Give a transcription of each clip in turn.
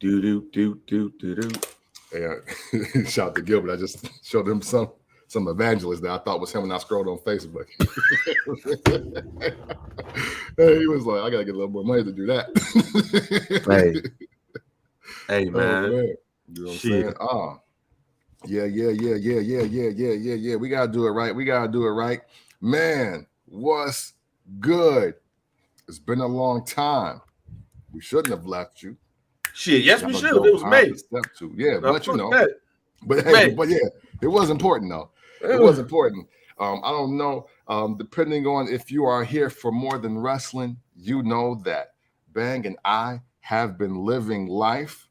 Do do do do do do. Yeah, shout out to Gilbert. I just showed him some evangelist that I thought was him when I scrolled on Facebook. He was like, I gotta get a little more money to do that. Hey, man. Oh, man. You know what I'm saying? Yeah. We gotta do it right. Man, what's good? It's been a long time. We shouldn't have left you. Shit, yes, we should have. It was May. Step 2. Yeah, no, but you know. That. But hey, but yeah, it was important though. It was important. I don't know. Depending on if you are here for more than wrestling, you know that Bang and I have been living life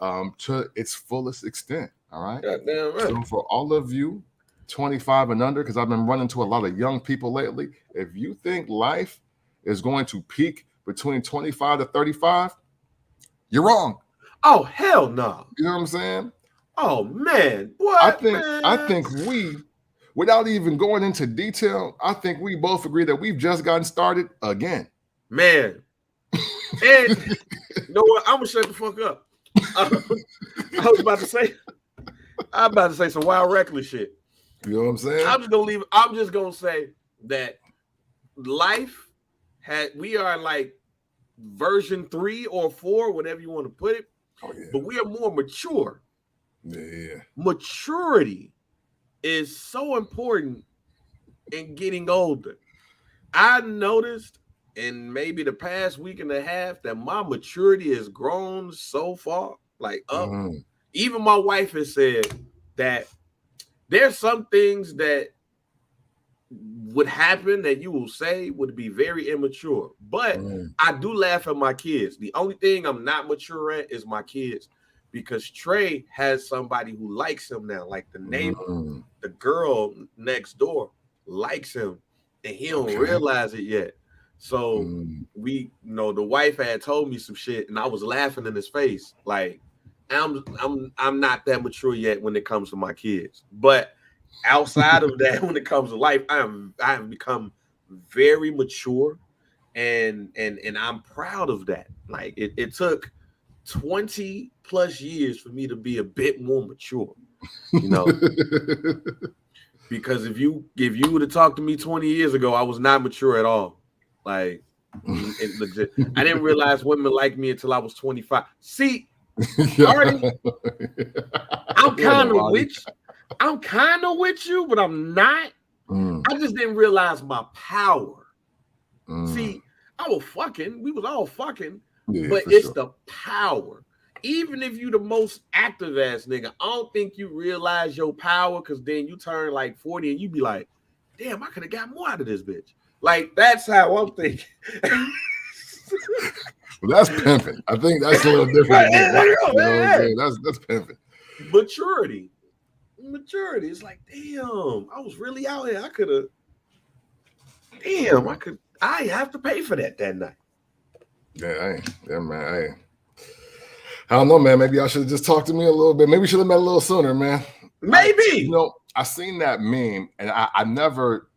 to its fullest extent. All right. Goddamn right. So for all of you 25 and under, because I've been running to a lot of young people lately, if you think life is going to peak between 25 to 35, you're wrong. Oh, hell no. You know what I'm saying? Oh man, what? I think we, without even going into detail, I think we both agree that we've just gotten started again. Man. And you know what? I'm gonna shut the fuck up. I was about to say some wild reckless shit. You know what I'm saying? I'm just gonna say that life we are like version 3 or 4, whatever you want to put it. Oh, yeah. But we are more mature. Yeah. Maturity is so important in getting older. I noticed in maybe the past week and a half that my maturity has grown so far, like up. Mm-hmm. Even my wife has said that there's some things that would happen that you will say would be very immature. But I do laugh at my kids. The only thing I'm not mature at is my kids, because Trey has somebody who likes him now. Like the neighbor, the girl next door likes him, and he don't realize it yet. So we, the wife had told me some shit, and I was laughing in his face. Like, I'm not that mature yet when it comes to my kids. But outside of that, when it comes to life, I have become very mature, and I'm proud of that. Like it took 20 plus years for me to be a bit more mature, because if you would have talked to me 20 years ago, I was not mature at all. Like, legit. I didn't realize women like me until I was 25. See, Artie, I'm kind of with you, but I'm not. I just didn't realize my power. See, we was all fucking, but it's the power. Even if you the most active ass nigga, I don't think you realize your power, because then you turn like 40 and you be like, damn, I could have got more out of this bitch. Like, that's how I'm thinking. Well, that's pimping. I think that's a little different. That's pimping. Maturity. It's like, damn, I was really out here. I have to pay for that night. Yeah, man. I don't know, man. Maybe I should have just talked to me a little bit. Maybe we should have met a little sooner, man. Maybe. I seen that meme, and I never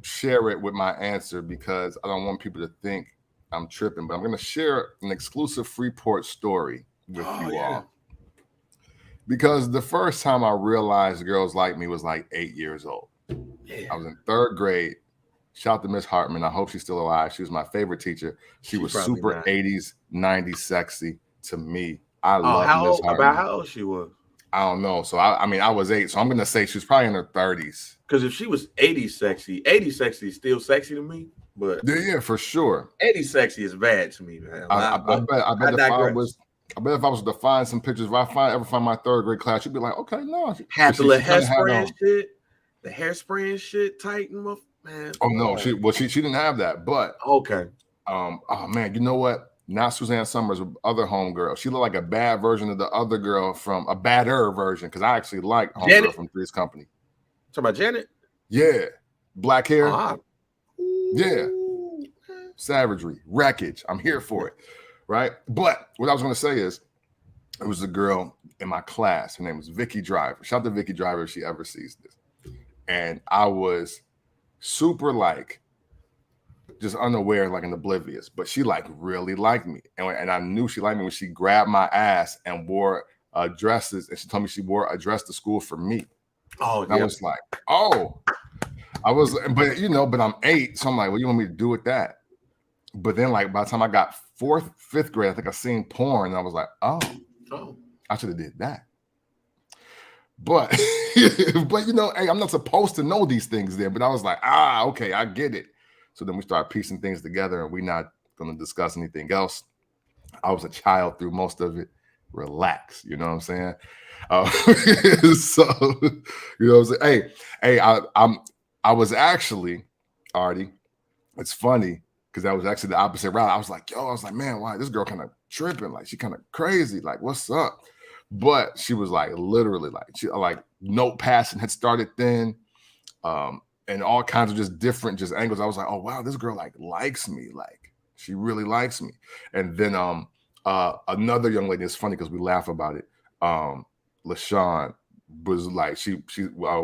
share it with my answer because I don't want people to think I'm tripping, but I'm going to share an exclusive Freeport story with you all. Because the first time I realized girls like me was like 8 years old. Yeah. I was in 3rd grade. Shout out to Miss Hartman. I hope she's still alive. She was my favorite teacher. She was super not. 80s, 90s sexy to me. I love Miss Hartman. About how old she was? I don't know. So, I was 8. So, I'm going to say she was probably in her 30s. Because if she was 80s sexy is still sexy to me. But yeah, for sure. 80s sexy is bad to me, man. I bet if I was to find some pictures, if I ever find my 3rd grade class, you'd be like, okay, no. Had the hairspray and shit. The hairspray and shit tighten up, man. Oh, no. She didn't have that. But, okay. Oh, man, you know what? Not Suzanne Summers, other homegirl. She looked like a bad version of the other girl from a badder version, because I actually like homegirl from Three's Company. Talking about Janet? Yeah. Black hair. Yeah. Savagery. Wreckage. I'm here for it. Right? But what I was going to say is, it was a girl in my class. Her name was Vicky Driver. Shout out to Vicky Driver if she ever sees this. And I was super like, just unaware, like and oblivious. But she like really liked me, and I knew she liked me when she grabbed my ass and wore dresses, and she told me she wore a dress to school for me. Oh, and I was like, oh, but I'm 8, so I'm like, what do you want me to do with that? But then, like, by the time I got 4th, 5th grade, I think I seen porn, and I was like, oh, I should have did that. But, but hey, I'm not supposed to know these things there. But I was like, okay, I get it. So then we started piecing things together, and we're not going to discuss anything else. I was a child through most of it. Relax, you know what I'm saying? So, you know what I'm saying? Hey, I was actually, Artie, it's funny, because that was actually the opposite route. I was like, man, why this girl kind of tripping? Like, she kind of crazy. Like, what's up? But she was like, literally, like, she like note passing had started then, and all kinds of just different angles. I was like, oh wow, this girl like likes me. Like, she really likes me. And then another young lady, it's funny because we laugh about it. LaShawn was like,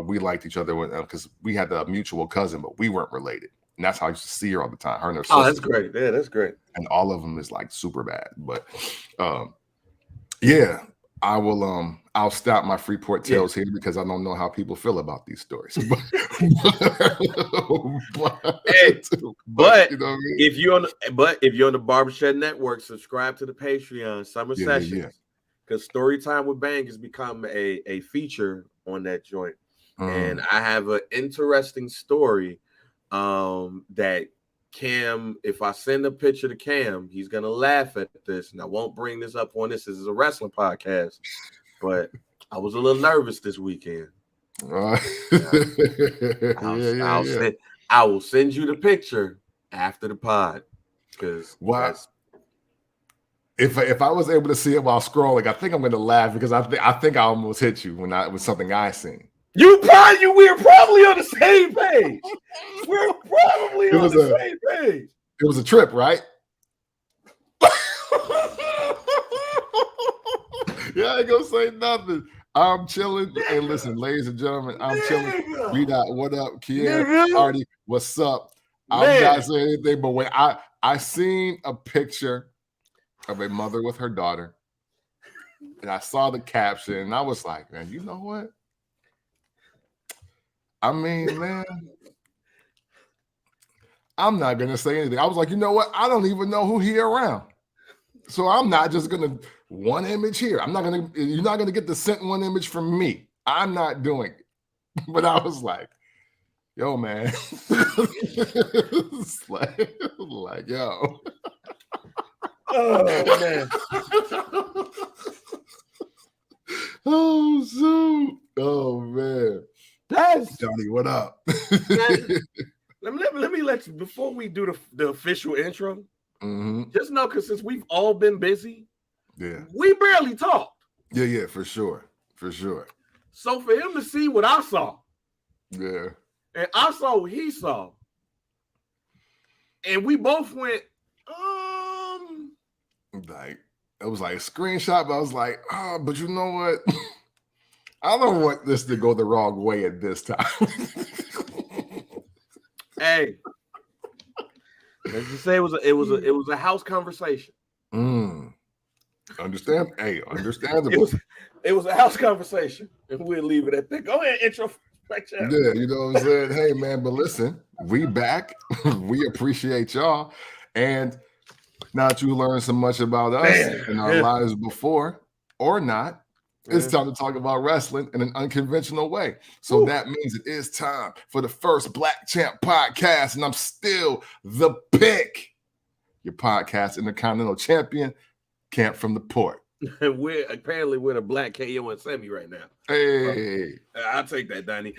we liked each other because we had a mutual cousin, but we weren't related. And that's how I used to see her all the time. Her and her sister. Oh, that's great. Yeah, that's great. And all of them is like super bad. But yeah, I will I'll stop my Freeport tales here because I don't know how people feel about these stories. But you know what I mean? if you're on the Barbershop Network, subscribe to the Patreon Summer Sessions. Because Storytime with Bang has become a feature on that joint. And I have an interesting story that Cam, if I send a picture to Cam, he's gonna laugh at this, and I won't bring this up on this. This is a wrestling podcast, but I was a little nervous this weekend. I will send you the picture after the pod, because if I was able to see it while scrolling, I think I'm gonna laugh because I think I almost hit you with something I seen. We're probably on the same page. We're probably on the same page. It was a trip, right? Yeah, I ain't gonna say nothing. I'm chilling. Hey, listen, ladies and gentlemen, I'm chilling. We got what up, Kier, Artie, what's up? I'm not saying anything, but when I seen a picture of a mother with her daughter, and I saw the caption, and I was like, man, you know what? I mean, man, I'm not gonna say anything. I was like, you know what? I don't even know who here around, so I'm not just gonna one image here. You're not gonna get the sent one image from me. I'm not doing it. But I was like, yo, man, it's like yo. Oh man. Oh shoot. Oh man. That's Johnny, what up? let me let you, before we do the official intro, just know, because since we've all been busy, we barely talked. Yeah, for sure. So for him to see what I saw, and I saw what he saw, and we both went, like, it was like a screenshot, but I was like, but you know what? I don't want this to go the wrong way at this time. Hey, let's just say it was a house conversation. Understand? Hey, understandable. It was a house conversation, and we'll leave it at that. Go ahead, intro. Yeah, you know what I'm saying? Hey, man, but listen, we back. We appreciate y'all, and now that you learned so much about us and our lives before or not, it's time to talk about wrestling in an unconventional way. So that means it is time for the first Black Champ podcast, and I'm still the pick. Your podcast intercontinental champion, Camp from the Port. We're the Black KO and Semi right now. Hey, I'll take that, Donnie.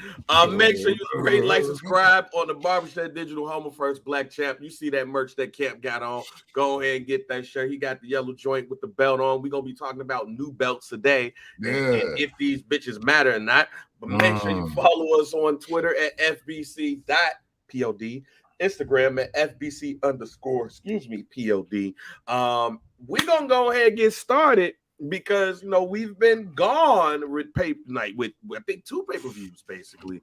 Make sure you rate, like, subscribe on the Barbershop Digital Home of First Black Champ. You see that merch that Camp got on? Go ahead and get that shirt. He got the yellow joint with the belt on. We're gonna be talking about new belts today, and if these bitches matter or not. But make sure you follow us on Twitter at FBC.pod. Instagram at FBC_POD. We're gonna go ahead and get started because we've been gone with I think 2 pay-per-views basically.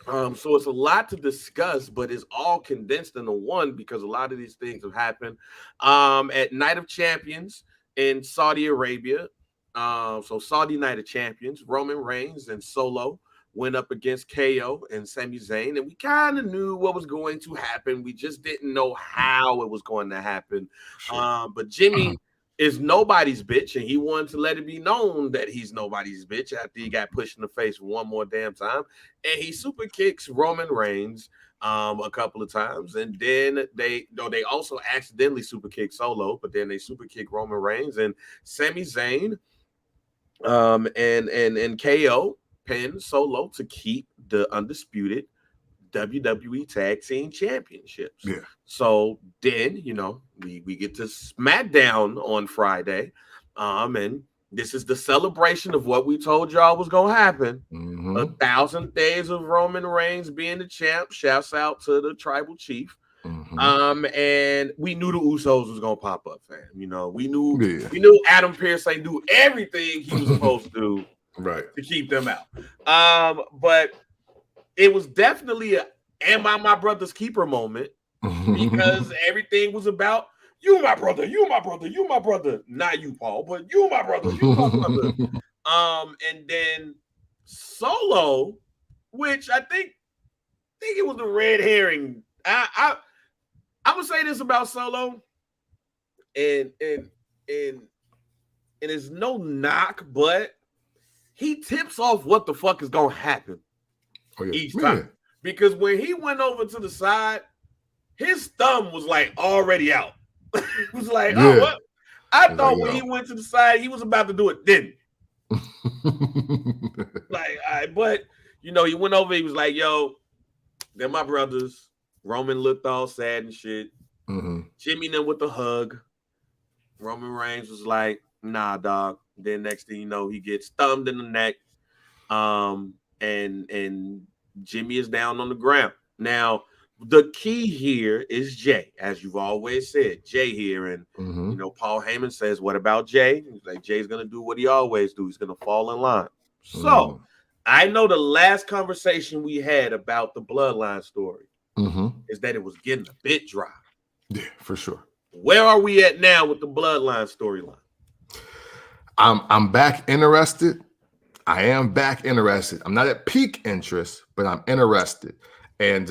So it's a lot to discuss, but it's all condensed into one because a lot of these things have happened. At Night of Champions in Saudi Arabia. So Saudi Night of Champions, Roman Reigns and Solo went up against KO and Sami Zayn, and we kind of knew what was going to happen. We just didn't know how it was going to happen. Sure. But Jimmy is nobody's bitch, and he wanted to let it be known that he's nobody's bitch after he got pushed in the face one more damn time. And he super kicks Roman Reigns a couple of times, and then they also accidentally super kick Solo, but then they super kick Roman Reigns and Sami Zayn and KO pin Solo to keep the undisputed WWE Tag Team Championships. Yeah. So then, we get to SmackDown on Friday. And this is the celebration of what we told y'all was gonna happen. 1,000 days of Roman Reigns being the champ. Shouts out to the tribal chief. And we knew the Usos was gonna pop up, fam. We knew Adam Pearce ain't do everything he was supposed to do right to keep them out. But it was definitely a "Am I my brother's keeper" moment because everything was about you, my brother, you, my brother, you, my brother. Not you, Paul, but you, my brother, you, my brother. And then Solo, which I think it was the red herring. I'm gonna say this about Solo, and it's no knock, but he tips off what the fuck is gonna happen each time. Because when he went over to the side, his thumb was like already out. It was like, oh, what? I thought when he went to the side, he was about to do it then. But he went over, he was like, yo, they're my brothers. Roman looked all sad and shit. Jimmy them with the hug. Roman Reigns was like, nah, dog. Then next thing you know, he gets thumbed in the neck. And Jimmy is down on the ground. Now, the key here is Jay, as you've always said. Jay here, and Paul Heyman says, "What about Jay?" He's like, "Jay's gonna do what he always do. He's gonna fall in line." So, I know the last conversation we had about the Bloodline story is that it was getting a bit dry. Yeah, for sure. Where are we at now with the Bloodline storyline? I'm back interested. I am back interested. I'm not at peak interest, but I'm interested. And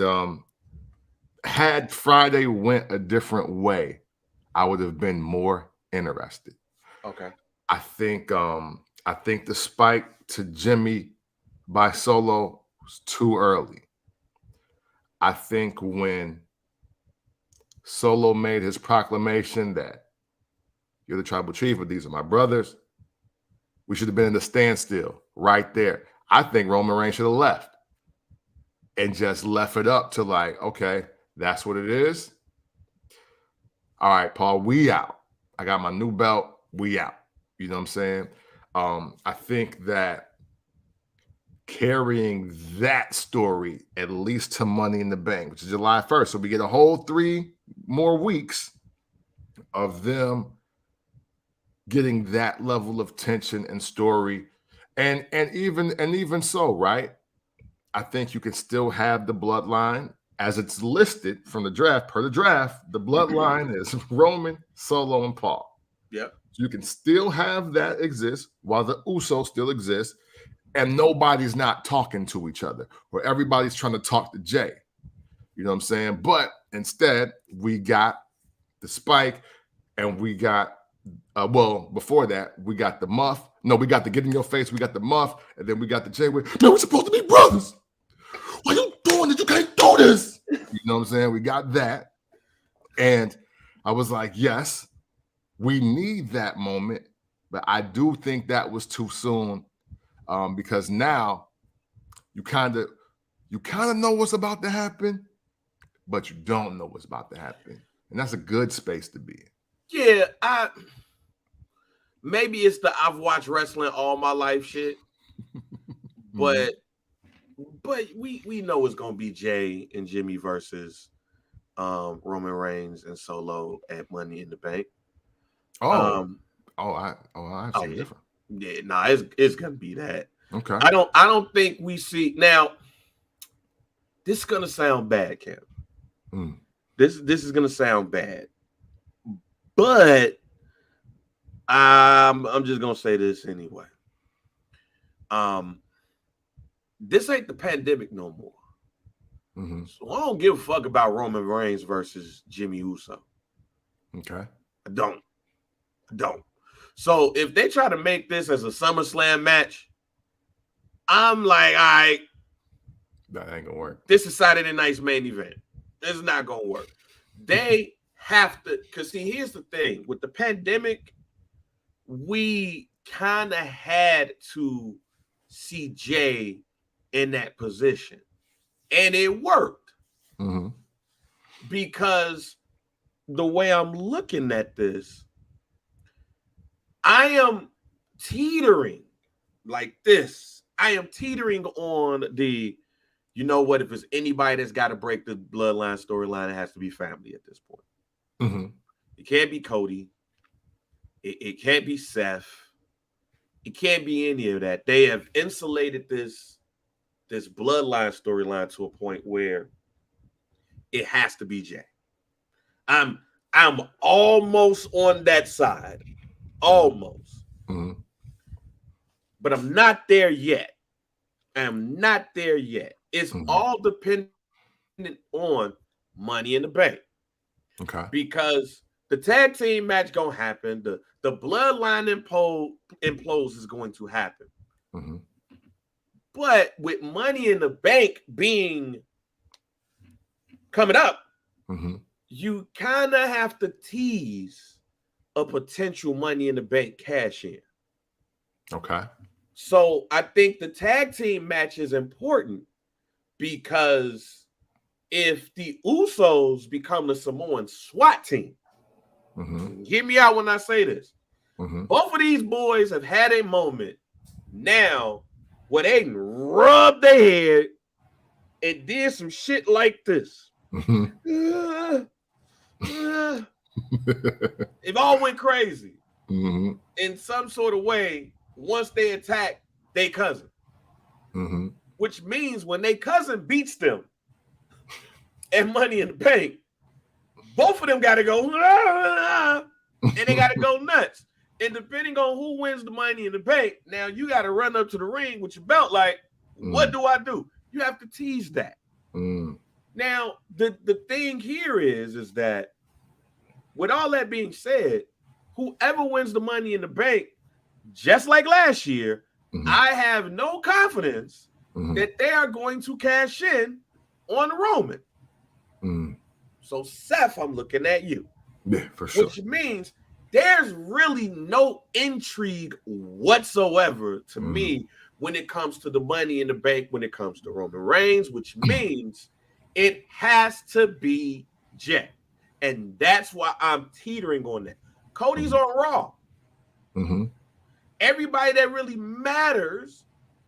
had Friday went a different way, I would have been more interested. Okay. I think the spike to Jimmy by Solo was too early. I think when Solo made his proclamation that you're the tribal chief, but these are my brothers, we should have been in the standstill right there. I think Roman Reigns should have left and just left it up to like, okay, that's what it is. All right, Paul, we out. I got my new belt. We out. You know what I'm saying? I think that carrying that story at least to Money in the Bank, which is July 1st. So we get a whole 3 more weeks of them getting that level of tension and story. And even so, right? I think you can still have the bloodline as it's listed from the draft. Per the draft, the bloodline is Roman, Solo, and Paul. Yep. So you can still have that exist while the Usos still exist, and nobody's not talking to each other, or everybody's trying to talk to Jay. You know what I'm saying? But instead, we got the spike, and we got before that, we got the muff. No, we got the get in your face. We got the muff, and then we got the Jay. No, we're supposed to be brothers. Why are you doing this? You can't do this. You know what I'm saying? We got that, and I was like, yes, we need that moment, but I do think that was too soon, because now you kind of know what's about to happen, but you don't know what's about to happen, and that's a good space to be in. Yeah, maybe it's the I've watched wrestling all my life shit, but we know it's gonna be Jay and Jimmy versus Roman Reigns and Solo at Money in the Bank. I see different. Yeah, nah, it's gonna be that. Okay. I don't think we see now. This is gonna sound bad, Cam. Mm. This is gonna sound bad, but I'm just gonna say this anyway. Um, this ain't the pandemic no more. Mm-hmm. So I don't give a fuck about Roman Reigns versus Jimmy Uso. Okay. I don't. I don't. So if they try to make this as a SummerSlam match, I'm like, all right, That ain't gonna work. this is Saturday night's main event. This is not gonna work. They have to, because see, here's the thing with the pandemic, we kind of had to see Jay in that position, and it worked Mm-hmm. because the way I'm looking at this, I am teetering like this. I am teetering on the, you know what, if it's anybody that's got to break the bloodline storyline, it has to be family at this point. Mm-hmm. It can't be Cody. It can't be Seth. It can't be any of that. They have insulated this bloodline storyline to a point where it has to be Jay. I'm almost on that side. Almost. Mm-hmm. But I'm not there yet. I'm not there yet. It's Mm-hmm. all dependent on Money in the Bank. Okay. Because the tag team match gonna happen. The bloodline implodes is going to happen. Mm-hmm. But with Money in the Bank being coming up, Mm-hmm. you kind of have to tease a potential Money in the Bank cash in. Okay. So I think the tag team match is important because if the Usos become the Samoan SWAT team, Mm-hmm. hear me out when I say this. Mm-hmm. Both of these boys have had a moment now where they rubbed their head and did some shit like this. Mm-hmm. It all went crazy Mm-hmm. in some sort of way once they attack their cousin. Mm-hmm. Which means when their cousin beats them and Money in the Bank, both of them got to go, and they got to go nuts. And depending on who wins the Money in the Bank, now you got to run up to the ring with your belt like, what do I do? You have to tease that. Mm. Now, the thing here is that with all that being said, whoever wins the Money in the Bank, just like last year, Mm-hmm. I have no confidence that they are going to cash in on Roman. Mm. So, Seth, I'm looking at you. Yeah, for sure. Which means there's really no intrigue whatsoever to me when it comes to the Money in the Bank, when it comes to Roman Reigns, which means it has to be Jay. And that's why I'm teetering on that. Cody's on Raw. Mm-hmm. Everybody that really matters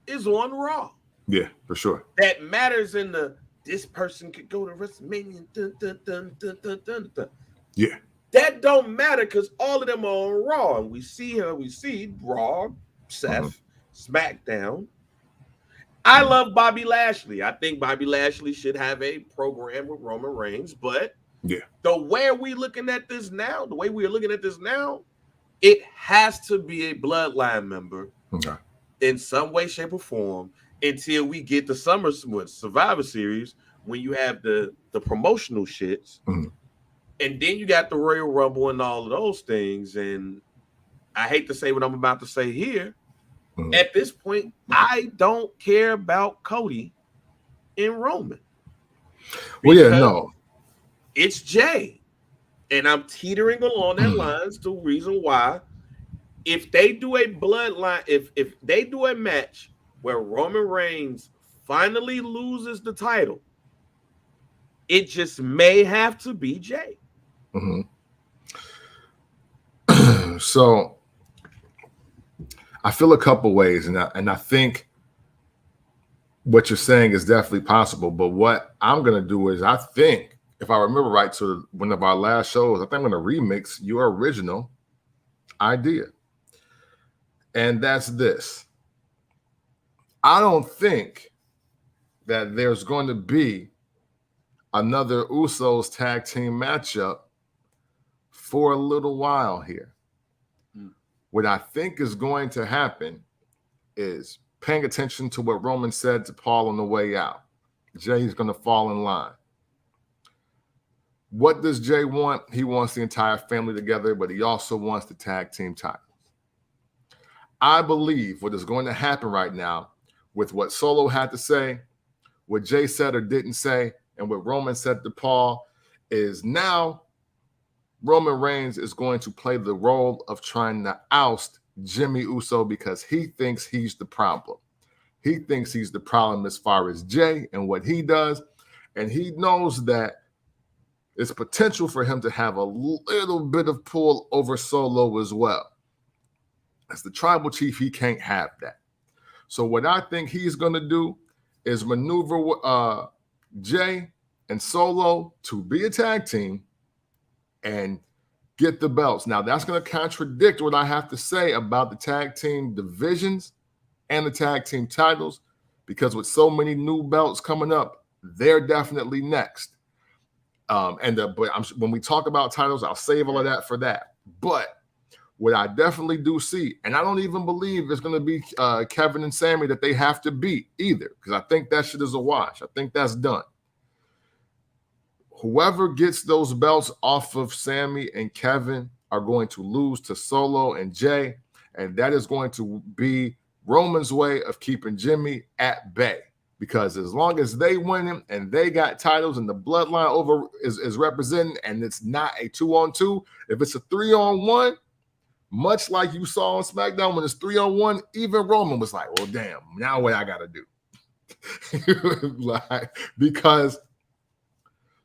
is on Raw. Yeah, for sure. That matters in the this person could go to WrestleMania. Yeah. That don't matter because all of them are on Raw. And we see Raw, Seth, SmackDown. I love Bobby Lashley. I think Bobby Lashley should have a program with Roman Reigns, but the way we're looking at this now, it has to be a bloodline member in some way, shape, or form until we get the Survivor Series when you have the promotional shits. Mm-hmm. And then you got the Royal Rumble and all of those things. And I hate to say what I'm about to say here. Mm-hmm. At this point, I don't care about Cody and Roman. Well, yeah, no. It's Jay. And I'm teetering along that lines. The reason why, if they do a bloodline, if they do a match where Roman Reigns finally loses the title, it just may have to be Jay. Mm-hmm. So I feel a couple ways, and I think what you're saying is definitely possible. But what I'm gonna do is, I think, if I remember right, to one of our last shows, I think I'm gonna remix your original idea, and that's this. I don't think that there's going to be another Usos tag team matchup for a little while here. What I think is going to happen is paying attention to what Roman said to Paul on the way out. Jay's going to fall in line. What does Jay want? He wants the entire family together, but he also wants the tag team titles. I believe what is going to happen right now with what Solo had to say, what Jay said or didn't say, and what Roman said to Paul is now Roman Reigns is going to play the role of trying to oust Jimmy Uso because he thinks he's the problem. He thinks he's the problem as far as Jay and what he does. And he knows that it's potential for him to have a little bit of pull over Solo as well. As the tribal chief, he can't have that. So what I think he's going to do is maneuver Jay and Solo to be a tag team and get the belts. Now, that's going to contradict what I have to say about the tag team divisions and the tag team titles, because with so many new belts coming up, they're definitely next. When we talk about titles, I'll save all of that for that. But what I definitely do see, and I don't even believe it's going to be Kevin and Sammy that they have to beat either, because I think that shit is a wash. I think that's done. Whoever gets those belts off of Sammy and Kevin are going to lose to Solo and Jay, and that is going to be Roman's way of keeping Jimmy at bay. Because as long as they win and they got titles and the bloodline is representing, and it's not a 2-on-2, if it's a 3-on-1, much like you saw on SmackDown when it's 3-on-1, even Roman was like, well, damn, now what I got to do? Because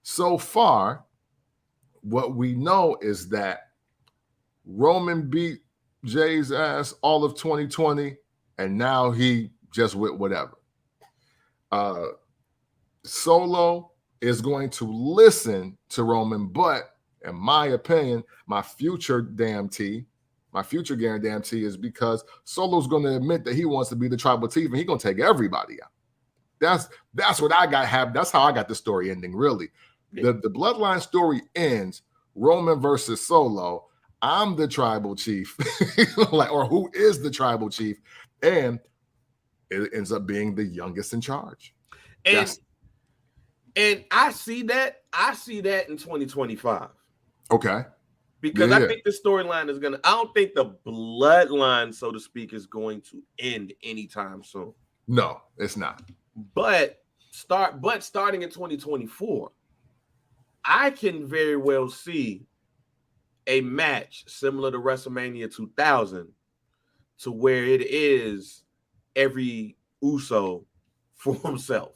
so far, what we know is that Roman beat Jay's ass all of 2020, and now he just went whatever. Solo is going to listen to Roman, but in my opinion, my future guarantee is because Solo's going to admit that he wants to be the tribal chief, and he's going to take everybody out. That's what I got. That's how I got the story ending. Really, the bloodline story ends Roman versus Solo. I'm the tribal chief, or who is the tribal chief, and it ends up being the youngest in charge. And I see that. I see that in 2025. Okay. Because I think the storyline is I don't think the bloodline, so to speak, is going to end anytime soon. No, it's not. But starting in 2024, I can very well see a match similar to WrestleMania 2000 to where it is every Uso for himself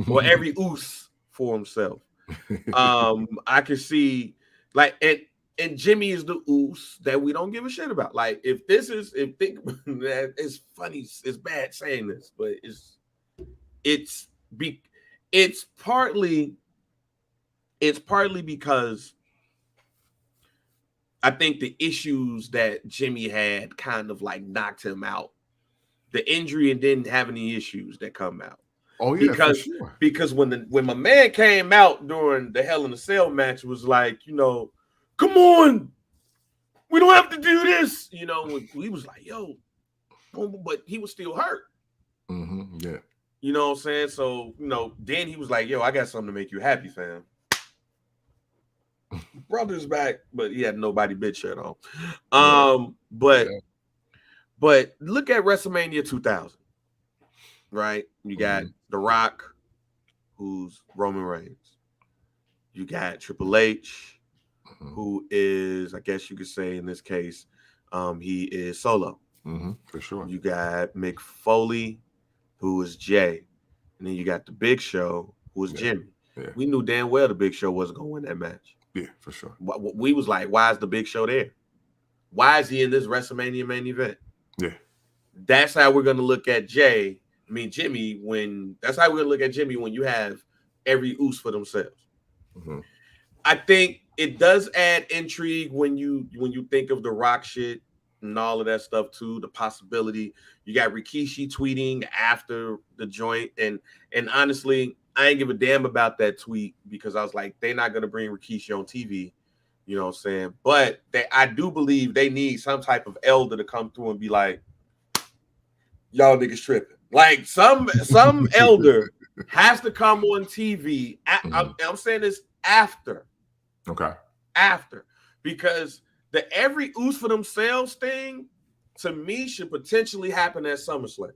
or every Us for himself. I could see and Jimmy is the Us that we don't give a shit about. Like it's funny, it's bad saying this, but it's partly because I think the issues that Jimmy had kind of like knocked him out. The injury and didn't have any issues that come out. Oh yeah, because when my man came out during the Hell in a Cell match, was like, come on, we don't have to do this. He was like, yo, but he was still hurt. Mm-hmm, yeah. You know what I'm saying? So, then he was like, yo, I got something to make you happy, fam. Brother's back, but he had nobody bitch shirt on. But look at WrestleMania 2000, right? You got The Rock, who's Roman Reigns. You got Triple H, who is, I guess you could say in this case, he is Solo. For sure. You got Mick Foley, who is Jay. And then you got The Big Show, who is Jimmy. Yeah. We knew damn well The Big Show wasn't going to win that match. Yeah, for sure. We was like, why is The Big Show there? Why is he in this WrestleMania main event? Yeah. That's how we're going to look at Jimmy, that's how we're going to look at Jimmy when you have every Us for themselves. I think it does add intrigue when you think of The Rock shit and all of that stuff too. The possibility you got Rikishi tweeting after the joint, and honestly, I ain't give a damn about that tweet because I was like, they're not gonna bring Rikishi on TV. You know what I'm saying? But I do believe they need some type of elder to come through and be like, y'all niggas tripping. Like some elder has to come on TV. I'm saying this after. Okay. After. Because the every ooze for themselves thing, to me, should potentially happen at SummerSlam.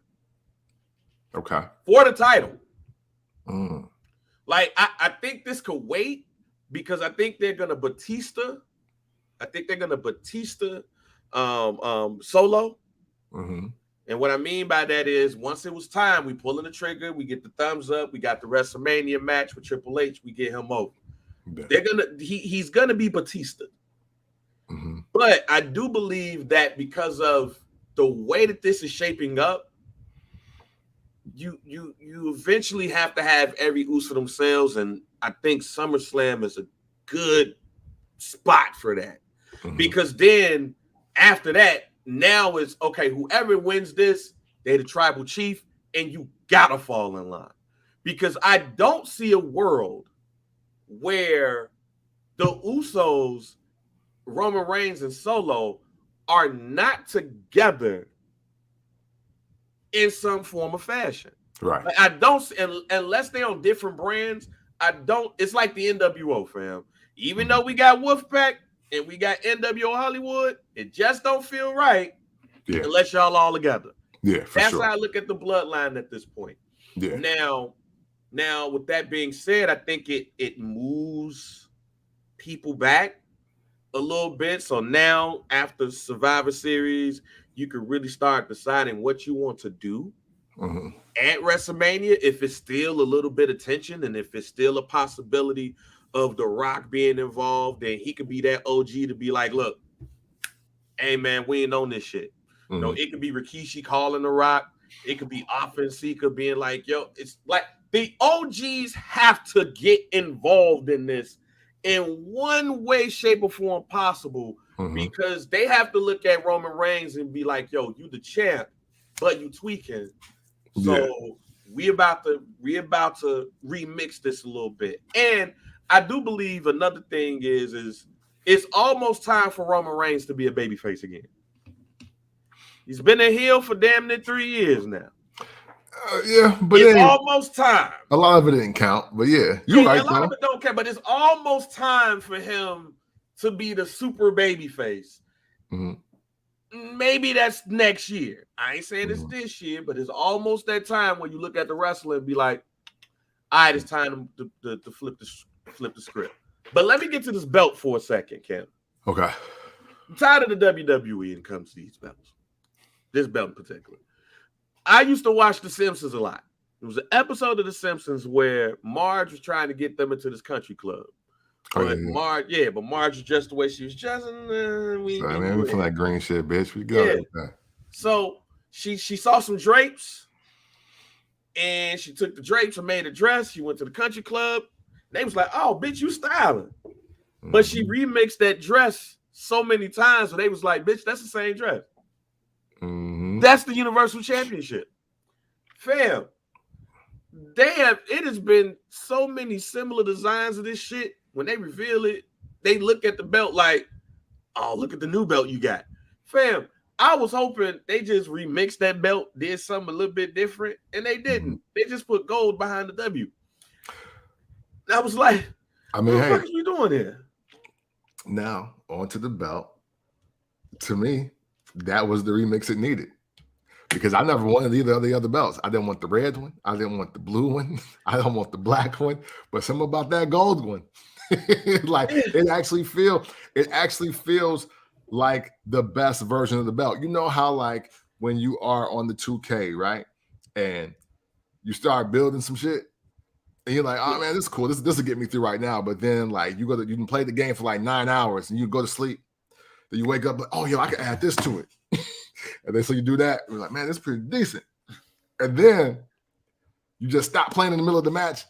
Okay. For the title. Like, I think this could wait because I think they're gonna Batista. I think they're gonna Batista Solo. And what I mean by that is, once it was time, we pulling the trigger, we get the thumbs up, we got the WrestleMania match with Triple H, we get him over. They're he's gonna be Batista. But I do believe that because of the way that this is shaping up, you eventually have to have every ooze for themselves, and I think SummerSlam is a good spot for that. Because then after that, now it's okay, whoever wins this, they're the tribal chief, and you gotta fall in line. Because I don't see a world where the Usos, Roman Reigns and Solo, are not together in some form of fashion. Right. Like, I don't, unless they're on different brands, I don't, it's like the NWO, fam. Even though we got Wolfpack and we got NWO Hollywood, it just don't feel right unless y'all all together. Yeah, for That's sure. how I look at the Bloodline at this point. Yeah. Now, with that being said, I think it moves people back a little bit. So now, after Survivor Series, you can really start deciding what you want to do at WrestleMania. If it's still a little bit of tension, and if it's still a possibility of The Rock being involved, then he could be that OG to be like, look, hey man, we ain't on this shit. You know, it could be Rikishi calling The Rock. It could be Offensica being like, yo, it's like the OGs have to get involved in this in one way, shape, or form possible, because they have to look at Roman Reigns and be like, yo, you the champ, but you tweaking. So we about to remix this a little bit. And I do believe another thing is it's almost time for Roman Reigns to be a babyface again. He's been a heel for damn near 3 years now. But it's almost time. A lot of it didn't count, but you're right. A lot of it don't count, but it's almost time for him to be the super babyface. Maybe that's next year. I ain't saying it's this year, but it's almost that time when you look at the wrestler and be like, all right, it's time to flip the script. But let me get to this belt for a second, Ken. Okay. I'm tired of the WWE when it comes to these belts. This belt in particular. I used to watch The Simpsons a lot. There was an episode of The Simpsons where Marge was trying to get them into this country club. But Marge was just the way she was just. We from that green shit, bitch. We go. So she saw some drapes, and she took the drapes and made a dress. She went to the country club. They was like, "Oh, bitch, you styling," but she remixed that dress so many times, so they was like, "Bitch, that's the same dress." That's the Universal Championship, fam. It has been so many similar designs of this shit. When they reveal it, they look at the belt like, oh, look at the new belt you got. Fam, I was hoping they just remixed that belt, did something a little bit different, and they didn't. They just put gold behind the W. I was like, what the fuck are you doing here? Now, onto the belt. To me, that was the remix it needed. Because I never wanted either of the other belts. I didn't want the red one. I didn't want the blue one. I don't want the black one. But something about that gold one. Like it actually feels like the best version of the belt. You know how like when you are on the 2K, right? And you start building some shit, and you're like, oh man, this is cool. This will get me through right now. But then like you can play the game for like 9 hours and you go to sleep. Then you wake up like, oh yo, I can add this to it. And then so you do that, you're like, man, this is pretty decent. And then you just stop playing in the middle of the match,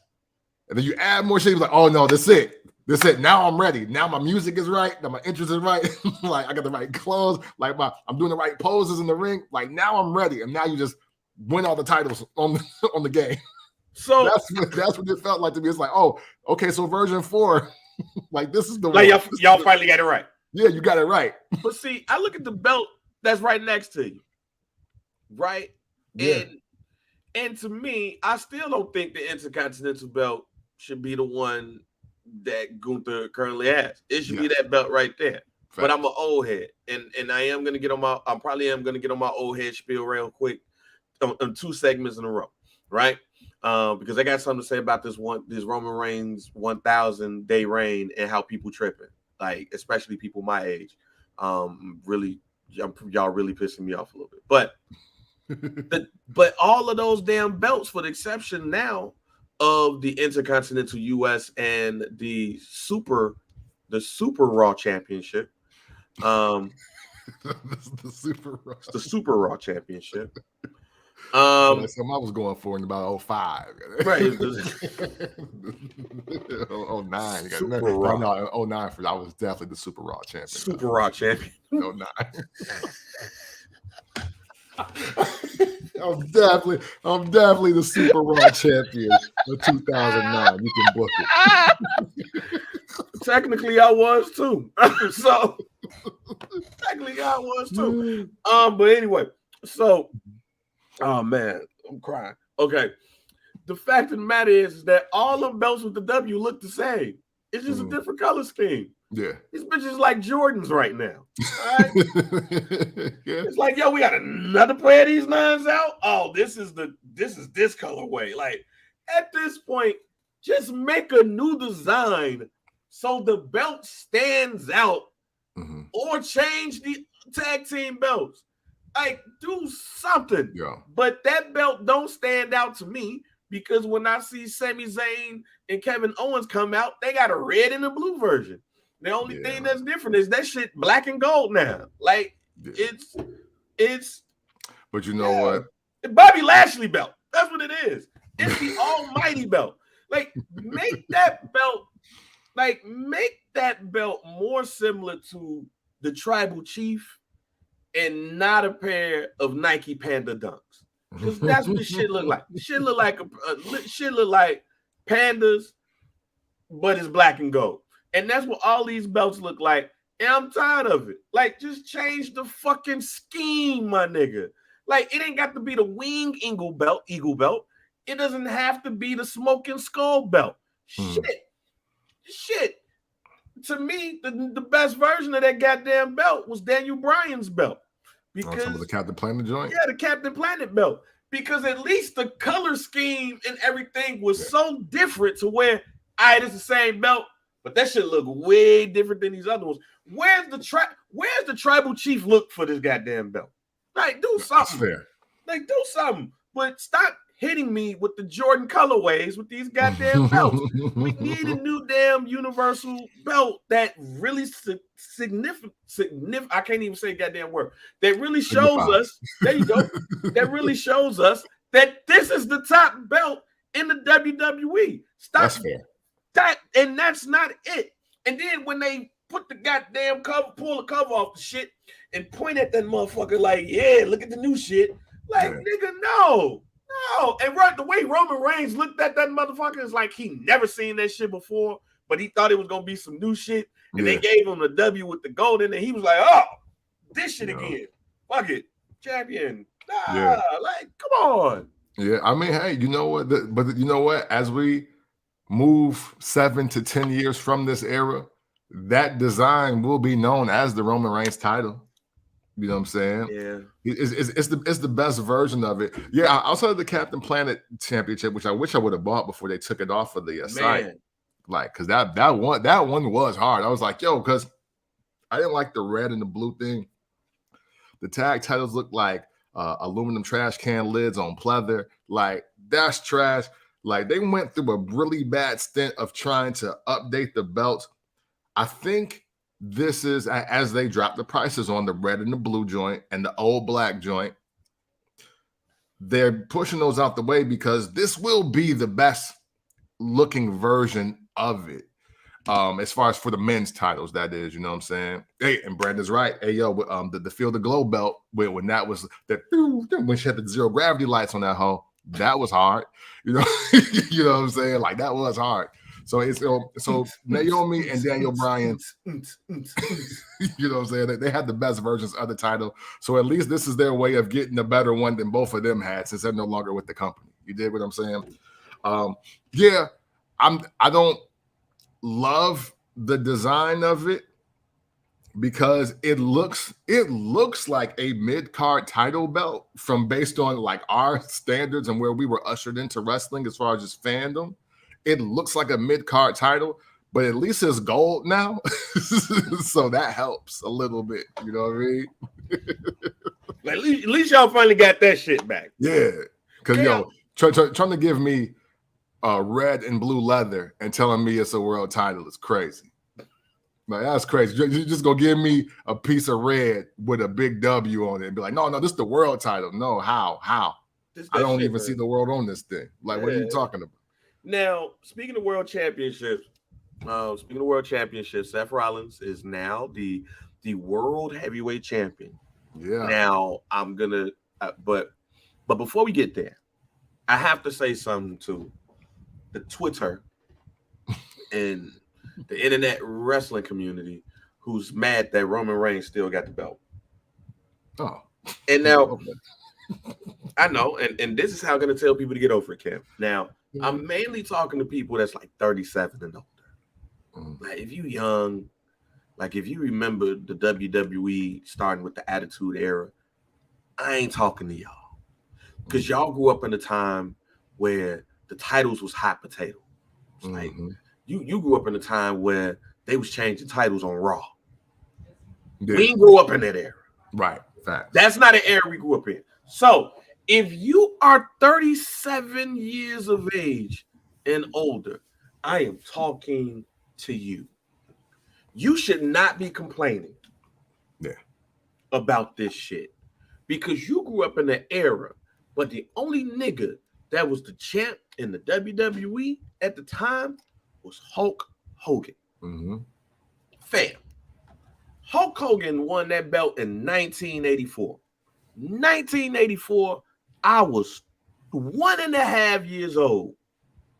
and then you add more shit. You're like, oh no, that's it. That's it. Now I'm ready. Now my music is right. Now my interest is right. Like I got the right clothes. Like I'm doing the right poses in the ring. Like now I'm ready. And now you just win all the titles on the game. So that's what it felt like to me. It's like, oh, okay, so version 4, like this is the like one. y'all finally got it right. Yeah, you got it right. But see, I look at the belt that's right next to you, right? Yeah. And to me, I still don't think the Intercontinental belt should be the one that Gunther currently has. It should be that belt right there. Fact. But I'm an old head, and I am gonna get on my. I probably am gonna get on my old head spiel real quick on 2 segments in a row, right? Because I got something to say about this Roman Reigns 1,000-day reign and how people tripping, like especially people my age. Really, y'all really pissing me off a little bit, but all of those damn belts, for the exception now of the Intercontinental US and the Super Raw Championship. The Super Raw Championship. That's something I was going for in about 05. Right. 09. Super Raw. No, 09 I was definitely the Super Raw champion. Super Raw champion. 09. I'm definitely the Super Raw champion of 2009. You can book it. Technically, I was too. So technically, I was too. But anyway, so oh man, I'm crying. Okay, the fact of the matter is that all the belts with the W look the same. It's just a different color scheme. Yeah, these bitches like Jordans right now. Right? Yeah. It's like, yo, we got another pair of these lines out. Oh, this is this colorway. Like at this point, just make a new design so the belt stands out, or change the tag team belts. Like do something. Yeah. But that belt don't stand out to me. Because when I see Sami Zayn and Kevin Owens come out, they got a red and a blue version. The only thing that's different is that shit black and gold now. Like it's. But you know what? Bobby Lashley belt. That's what it is. It's the almighty belt. Like make that belt more similar to the Tribal Chief and not a pair of Nike Panda Dunks. Because that's what the shit look like. Shit look like pandas, but it's black and gold. And that's what all these belts look like. And I'm tired of it. Like, just change the fucking scheme, my nigga. Like, it ain't got to be the wing eagle belt. It doesn't have to be the smoking skull belt. Shit. To me, the best version of that goddamn belt was Daniel Bryan's belt. Because some of the Captain Planet joint? Yeah, the Captain Planet belt. Because at least the color scheme and everything was so different to where, all right, it's the same belt, but that shit look way different than these other ones. Where's the Tribal Chief look for this goddamn belt? Like, do something. That's fair. Like, do something. But stop hitting me with the Jordan colorways with these goddamn belts. We need a new damn universal belt that really significant. I can't even say a goddamn word. That really shows us. There you go. That really shows us that this is the top belt in the WWE. Stop. That's fair. And that's not it. And then when they put the goddamn cover, pull the cover off the shit, and point at that motherfucker like, yeah, look at the new shit. Like, nigga, no. And the way Roman Reigns looked at that motherfucker is like he never seen that shit before, but he thought it was gonna be some new shit, and they gave him the W with the gold in it. He was like, "Oh, this shit again, fuck it, champion." Like, come on. Yeah, I mean, hey, you know what? But you know what? As we move 7 to 10 years from this era, that design will be known as the Roman Reigns title. You know what I'm saying? Yeah. It's the best version of it. Yeah, outside of the Captain Planet Championship, which I wish I would have bought before they took it off of the site. Like, because that one was hard. I was like, yo, because I didn't like the red and the blue thing. The tag titles looked like aluminum trash can lids on pleather. Like, that's trash. Like, they went through a really bad stint of trying to update the belts. I think this is, as they drop the prices on the red and the blue joint and the old black joint, they're pushing those out the way because this will be the best looking version of it. As far as for the men's titles, that is, you know what I'm saying? Hey, and Brandon's right. Hey, yo, the Field of Glow belt, when that was that when she had the zero gravity lights on that hoe, that was hard. You know, you know what I'm saying? Like that was hard. So it's so Naomi and Daniel Bryan, you know what I'm saying? They had the best versions of the title. So at least this is their way of getting a better one than both of them had, since they're no longer with the company. You did what I'm saying? Yeah, I don't love the design of it because it looks like a mid-card title belt from based on like our standards and where we were ushered into wrestling as far as just fandom. It looks like a mid-card title, but at least it's gold now. So that helps a little bit. You know what I mean? At least y'all finally got that shit back. Yeah. Because, yo, trying to give me red and blue leather and telling me it's a world title is crazy. Like, that's crazy. You're just going to give me a piece of red with a big W on it and be like, no, this is the world title. No, how? I don't even see the world on this thing. Like, what are you talking about? Now, speaking of world championships, Seth Rollins is now the world heavyweight champion. Yeah. Now, I'm going to, but before we get there, I have to say something to the Twitter and the internet wrestling community who's mad that Roman Reigns still got the belt. Oh. And now, I know, and this is how I'm going to tell people to get over it, Cam. Now, I'm mainly talking to people that's like 37 and older. Like, if you young, like if you remember the WWE starting with the Attitude Era, I ain't talking to y'all. Because y'all grew up in a time where the titles was hot potato. Like, you grew up in a time where they was changing titles on Raw. Yeah. We grew up in that era. Right. Fact. That's not an era we grew up in. So, if you are 37 years of age and older, I am talking to you. You should not be complaining about this shit because you grew up in the era, but the only nigga that was the champ in the WWE at the time was Hulk Hogan. Fam. Hulk Hogan won that belt in 1984. 1984, I was 1.5 years old.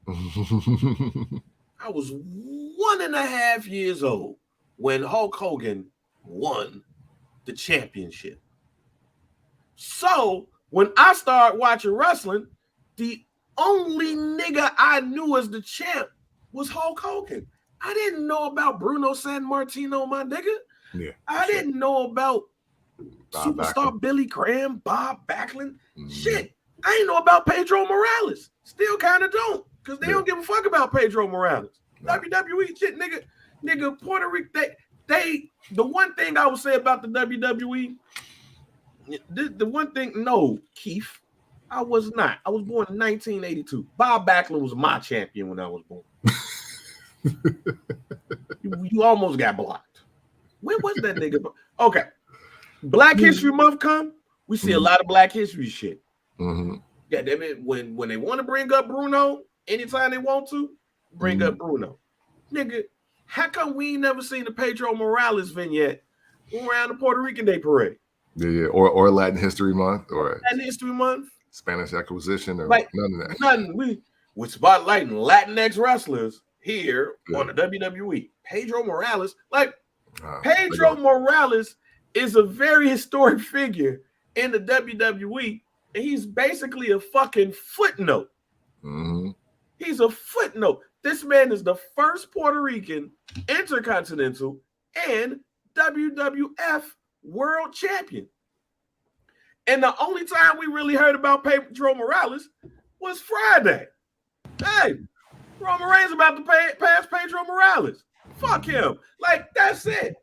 I was 1.5 years old when Hulk Hogan won the championship. So when I started watching wrestling, the only nigga I knew as the champ was Hulk Hogan. I didn't know about Bruno Sammartino, my nigga. Yeah, I didn't know about Bob Superstar Backlund. Billy Graham, Bob Backlund. Shit, I didn't know about Pedro Morales. Still kind of don't, because they don't give a fuck about Pedro Morales. WWE shit, nigga, Puerto Rico. They the one thing I would say about the WWE, the one thing, no, Keith, I was not. I was born in 1982. Bob Backlund was my champion when I was born. you almost got blocked. When was that nigga? Okay. Black History Month come, we see a lot of Black History shit. Yeah, when they want to bring up Bruno, anytime they want to, bring up Bruno. Nigga, how come we ain't never seen the Pedro Morales vignette around the Puerto Rican Day Parade? Yeah, or Latin History Month, or Latin History Month, Spanish Acquisition, or like, none of that. Nothing. We're spotlighting Latinx wrestlers here on the WWE. Pedro Morales, Pedro Morales is a very historic figure in the WWE, and he's basically a fucking footnote. He's a footnote. This man is the first Puerto Rican Intercontinental and WWF World Champion. And the only time we really heard about Pedro Morales was Friday. Hey, Roman Reigns about to pass Pedro Morales. Fuck him. Like, that's it.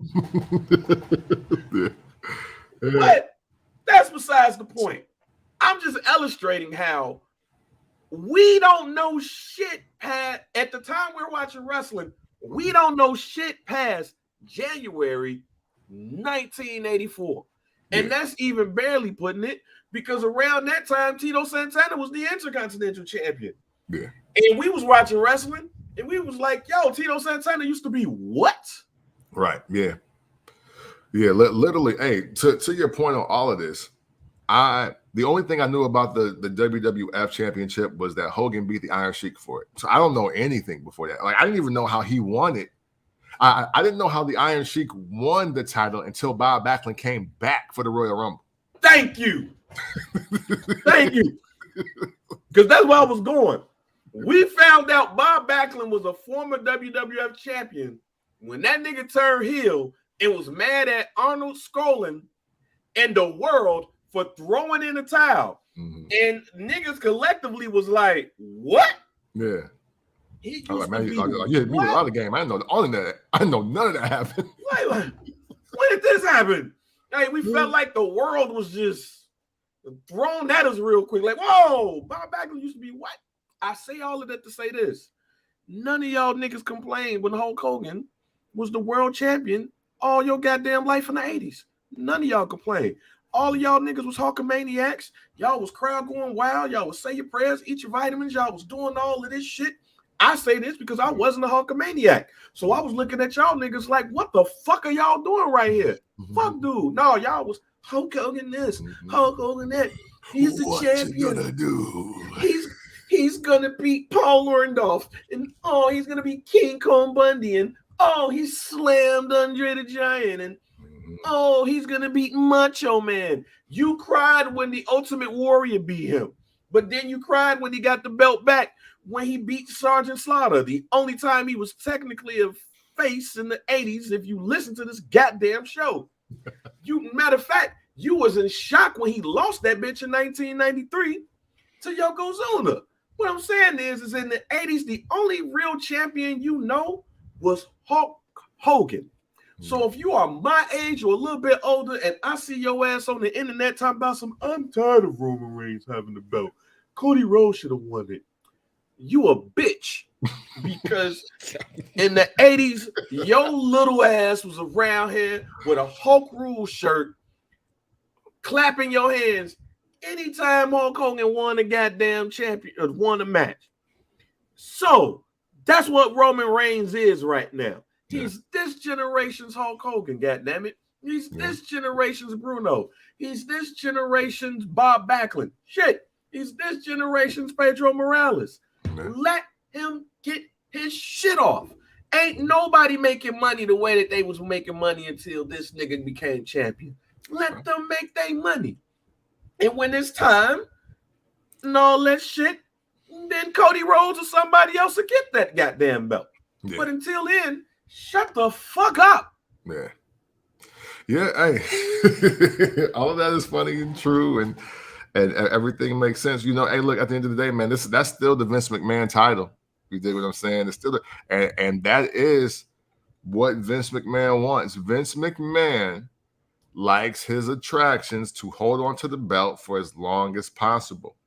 But that's besides the point. I'm just illustrating how we don't know shit past, at the time we're watching wrestling, we don't know shit past January 1984. And that's even barely putting it, because around that time, Tito Santana was the Intercontinental Champion. Yeah. And we was watching wrestling And we was like, yo, Tito Santana used to be what? Right. Yeah. Yeah. Literally. Hey, to your point on all of this, the only thing I knew about the WWF Championship was that Hogan beat the Iron Sheik for it. So I don't know anything before that. Like I didn't even know how he won it. I didn't know how the Iron Sheik won the title until Bob Backlund came back for the Royal Rumble. Thank you. Thank you. Because that's where I was going. We found out Bob Backlund was a former WWF champion when that nigga turned heel and was mad at Arnold Skaaland and the world for throwing in the towel. Mm-hmm. And niggas collectively was like, what? Yeah. He used like, man, me a lot of game. I didn't know all of that. I know none of that happened. Like, when did this happen? Like, we felt like the world was just thrown at us real quick. Like, whoa, Bob Backlund used to be what? I say all of that to say this. None of y'all niggas complained when Hulk Hogan was the world champion all your goddamn life in the 80s. None of y'all complained. All of y'all niggas was Hulkamaniacs. Y'all was crowd going wild. Y'all was say your prayers, eat your vitamins. Y'all was doing all of this shit. I say this because I wasn't a Hulkamaniac. So I was looking at y'all niggas like, what the fuck are y'all doing right here? Mm-hmm. Fuck, dude. No, y'all was Hulk Hogan this, Hulk Hogan that. He's the champion. You gonna do? He's gonna beat Paul Orndorff. And he's gonna beat King Kong Bundy. And he slammed Andre the Giant. And he's gonna beat Macho Man. You cried when the Ultimate Warrior beat him. But then you cried when he got the belt back. When he beat Sergeant Slaughter, the only time he was technically a face in the 80s, if you listen to this goddamn show. Matter of fact, you was in shock when he lost that bitch in 1993 to Yokozuna. What I'm saying is in the 80s, the only real champion you know was Hulk Hogan. So if you are my age or a little bit older and I see your ass on the internet talking about I'm tired of Roman Reigns having the belt. Cody Rhodes should have won it. You a bitch, because in the 80s, your little ass was around here with a Hulk Rule shirt, clapping your hands anytime Hulk Hogan won a goddamn champion or won a match. So that's what Roman Reigns is right now. He's this generation's Hulk Hogan, goddammit. He's this generation's Bruno. He's this generation's Bob Backlund. Shit, he's this generation's Pedro Morales. Let him get his shit off. Ain't nobody making money the way that they was making money until this nigga became champion. Let them make their money. And when it's time and all that shit, then Cody Rhodes or somebody else will get that goddamn belt. Yeah. But until then, shut the fuck up. Yeah. Yeah, hey. All of that is funny and true, and everything makes sense. You know, hey, look, at the end of the day, man, that's still the Vince McMahon title. You dig what I'm saying? It's still and that is what Vince McMahon wants. Vince McMahon likes his attractions to hold on to the belt for as long as possible.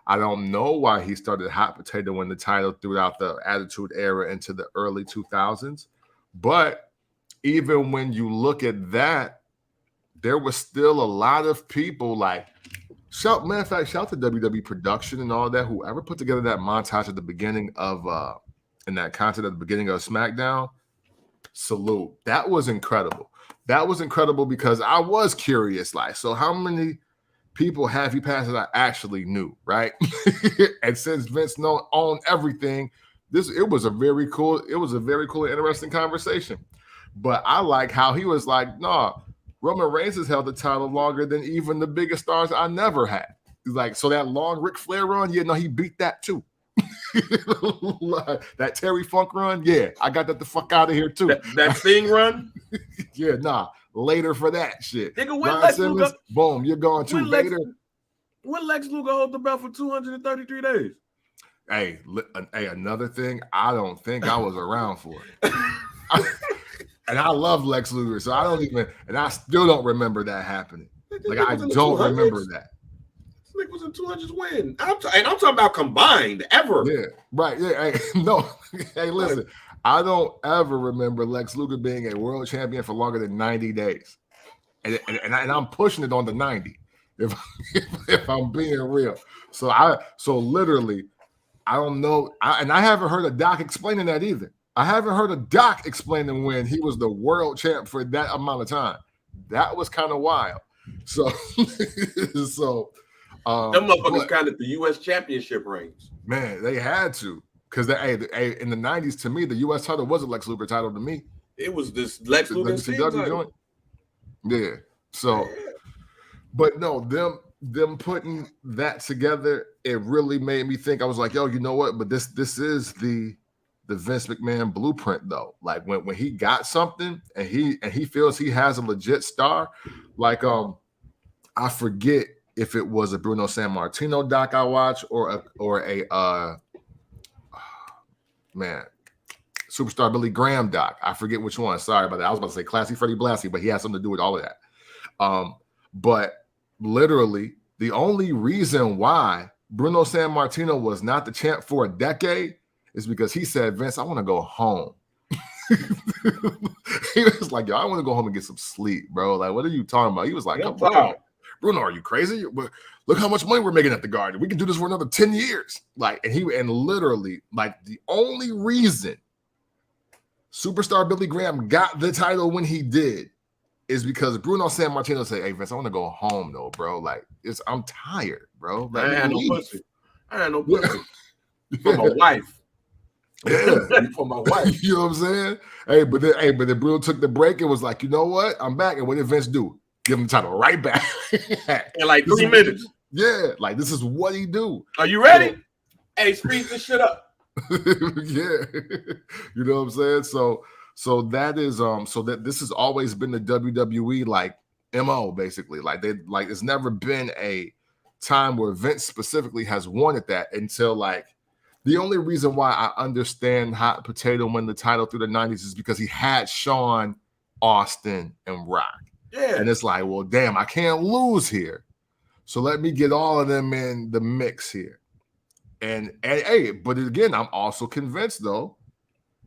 I don't know why he started hot potato in the title throughout the Attitude Era into the early 2000s, but even when you look at that, there was still a lot of people like, matter of fact, shout to WWE production and all that, whoever put together that montage at the beginning of and that content at the beginning of SmackDown, salute. That was incredible. That was incredible because I was curious, like, so how many people have he passed that I actually knew, right? And since Vince owned everything, it was a very cool and interesting conversation. But I like how he was like, nah, Roman Reigns has held the title longer than even the biggest stars I never had. He's like, so that long Ric Flair run, yeah, no, he beat that too. That Terry Funk run, yeah, I got that the fuck out of here too. That Sting run? Yeah, nah, later for that shit. Nigga, when Lex Luger, boom, you're going too later. When Lex Luger hold the belt for 233 days? Hey, another thing, I don't think I was around for it. And I love Lex Luger, so I don't even, and I still don't remember that happening. Like, I don't remember that. This nigga was in 200s win. I'm talking about combined, ever. Yeah, right. Yeah, hey, no. Hey, listen, I don't ever remember Lex Luger being a world champion for longer than 90 days. And I'm pushing it on the 90, if I'm being real. So literally, I don't know. And I haven't heard a doc explaining that either. I haven't heard a doc explaining when he was the world champ for that amount of time. That was kind of wild. So, them motherfuckers counted the U.S. championship reigns. Man, they had to. Because in the 90s, to me, the U.S. title was a Lex Luger title to me. It was this Lex Luger joint. Yeah. So, but no, them putting that together, it really made me think. I was like, yo, you know what? But this is the Vince McMahon blueprint, though. Like when he got something and he feels he has a legit star, like I forget if it was a Bruno Sammartino doc I watched or a Superstar Billy Graham doc. I forget which one. Sorry about that. I was about to say Classy Freddie Blassie, but he has something to do with all of that. But literally, the only reason why Bruno Sammartino was not the champ for a decade is because he said, Vince, I want to go home. He was like, yo, I want to go home and get some sleep, bro. Like, what are you talking about? He was like, Bruno, are you crazy? Look how much money we're making at the Garden. We can do this for another 10 years. Like, and literally, like, the only reason Superstar Billy Graham got the title when he did is because Bruno Sammartino said, hey, Vince, I want to go home, though, bro. Like, I'm tired, bro. Like, I had no pussy. For my wife. Yeah. For my wife. You know what I'm saying? Hey, but then Bruno took the break and was like, you know what? I'm back. And what did Vince do? Give him the title right back. In like 3 minutes. Yeah, like this is what he do. Are you ready? Hey, speed this shit up. Yeah. You know what I'm saying? So that is this has always been the WWE like MO, basically. Like it's never been a time where Vince specifically has wanted that until like the only reason why I understand Hot Potato win the title through the 90s is because he had Shawn, Austin, and Rock. Yeah. And it's like, well, damn, I can't lose here. So let me get all of them in the mix here. And hey, but again, I'm also convinced though,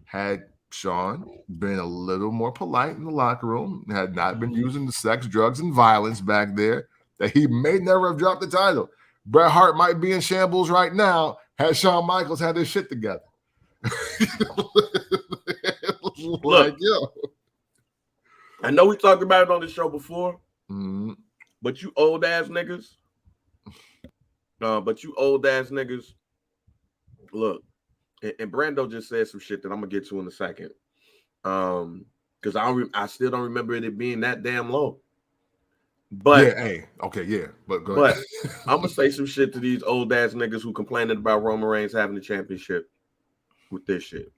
had Shawn been a little more polite in the locker room, had not been using the sex, drugs, and violence back there, that he may never have dropped the title. Bret Hart might be in shambles right now had Shawn Michaels had his shit together. Look, yo. I know we talked about it on the show before, but you old ass niggas, look, and Brando just said some shit that I'm gonna get to in a second, because I still don't remember it being that damn low. But yeah, hey, okay, yeah, but go ahead. But I'm gonna say some shit to these old ass niggas who complaining about Roman Reigns having the championship with this shit.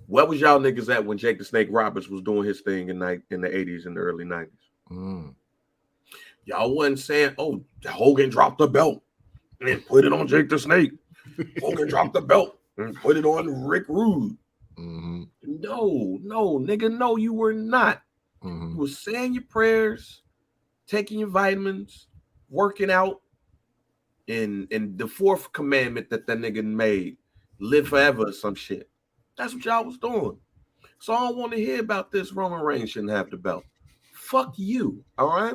Where was y'all niggas at when Jake the Snake Roberts was doing his thing in the 80s and the early 90s? Y'all wasn't saying, oh, Hogan dropped the belt and put it on Jake the Snake. Hogan dropped the belt and put it on Rick Rude. No, nigga, no, you were not. You were saying your prayers, taking your vitamins, working out, and the fourth commandment that nigga made, live forever or some shit. That's what y'all was doing. So I don't want to hear about this Roman Reigns shouldn't have the belt. Fuck you, all right?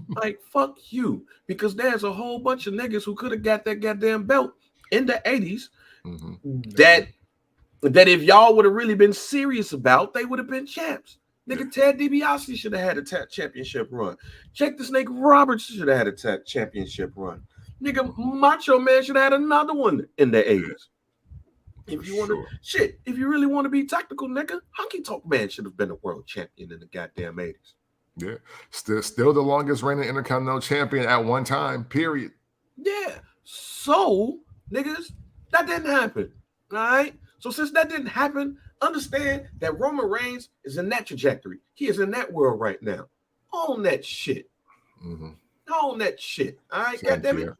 Like, fuck you. Because there's a whole bunch of niggas who could have got that goddamn belt in the 80s that if y'all would have really been serious about, they would have been champs. Nigga, Ted DiBiase should have had a championship run. Jake the Snake Roberts should have had a championship run. Nigga, Macho Man should have had another one in the 80s. If you want to, if you really want to be tactical, nigga, Honky Tonk Man should have been a world champion in the goddamn 80s. Yeah, still the longest reigning Intercontinental Champion at one time, period. Yeah, so, niggas, that didn't happen, all right? So since that didn't happen, understand that Roman Reigns is in that trajectory. He is in that world right now. Own that shit. Own that shit, all right? Goddamn it.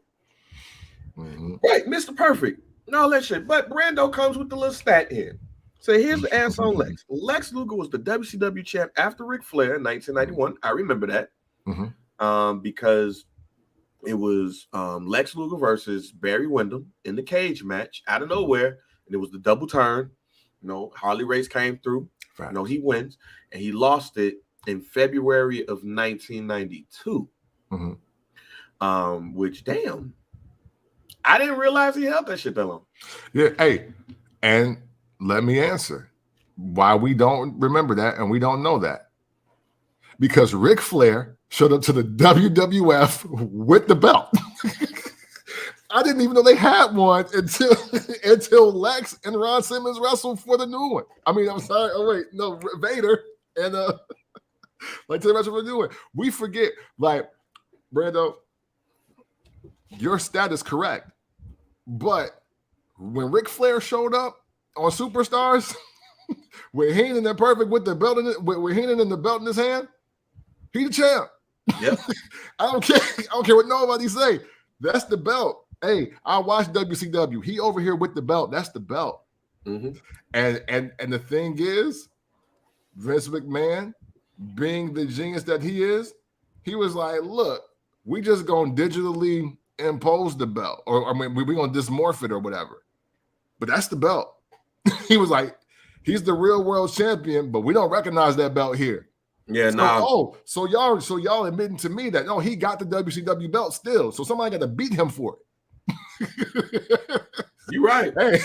Right, Mr. Perfect. And all that shit. But Brando comes with the little stat here. So here's the answer on Lex. Lex Luger was the WCW champ after Ric Flair in 1991. I remember that. Because it was Lex Luger versus Barry Windham in the cage match out of nowhere. And it was the double turn. You know, Harley Race came through. You know, he wins. And he lost it in February of 1992. Which, damn. I didn't realize he held that shit that long. Yeah, hey, and let me answer why we don't remember that and we don't know that. Because Ric Flair showed up to the WWF with the belt. I didn't even know they had one until Lex and Ron Simmons wrestled for the new one. I mean, I'm sorry. Oh, wait, no, Vader and like they wrestled for the new one. We forget, like, Brando, your stat is correct. But when Ric Flair showed up on Superstars, with Heenan and Perfect with the belt in it, with Heenan and the belt in his hand, he the champ. Yep. I don't care what nobody say. That's the belt. Hey, I watched WCW. He over here with the belt. That's the belt. Mm-hmm. And the thing is, Vince McMahon, being the genius that he is, he was like, look, we just gonna digitally impose the belt, or I mean, we're gonna dysmorph it or whatever. But that's the belt. He was like, he's the real world champion, but we don't recognize that belt here. Yeah, so y'all admitting to me that no, he got the WCW belt still. So somebody got to beat him for it. You're right. Hey,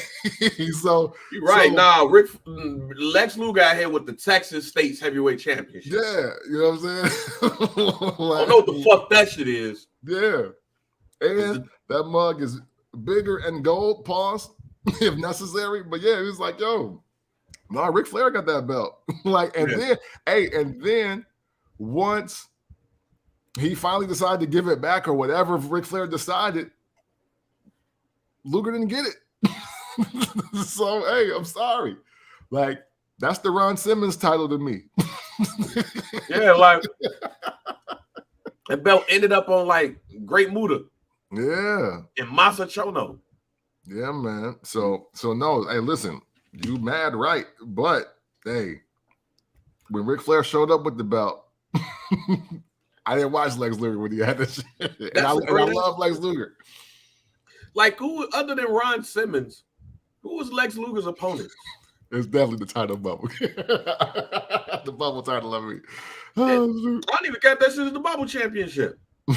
so you're right. Lex Luger got here with the Texas States Heavyweight Championship. Yeah, you know what I'm saying? I don't know what the fuck that shit is. Yeah, and that mug is bigger and gold, pause, if necessary. But yeah, it was like, yo, no, Ric Flair got that belt. Then once he finally decided to give it back or whatever Ric Flair decided, Luger didn't get it. So, hey, I'm sorry. Like, that's the Ron Simmons title to me. Yeah, like, that belt ended up on, like, Great Muta. Yeah. And Masa Chono. Yeah, man. So no, hey, listen, you mad right. But, hey, when Ric Flair showed up with the belt, I didn't watch Lex Luger when he had this shit. And I love Lex Luger. Like, who other than Ron Simmons, who was Lex Luger's opponent? It's definitely the title bubble. The bubble title, I mean. I don't even count that shit as the bubble championship. I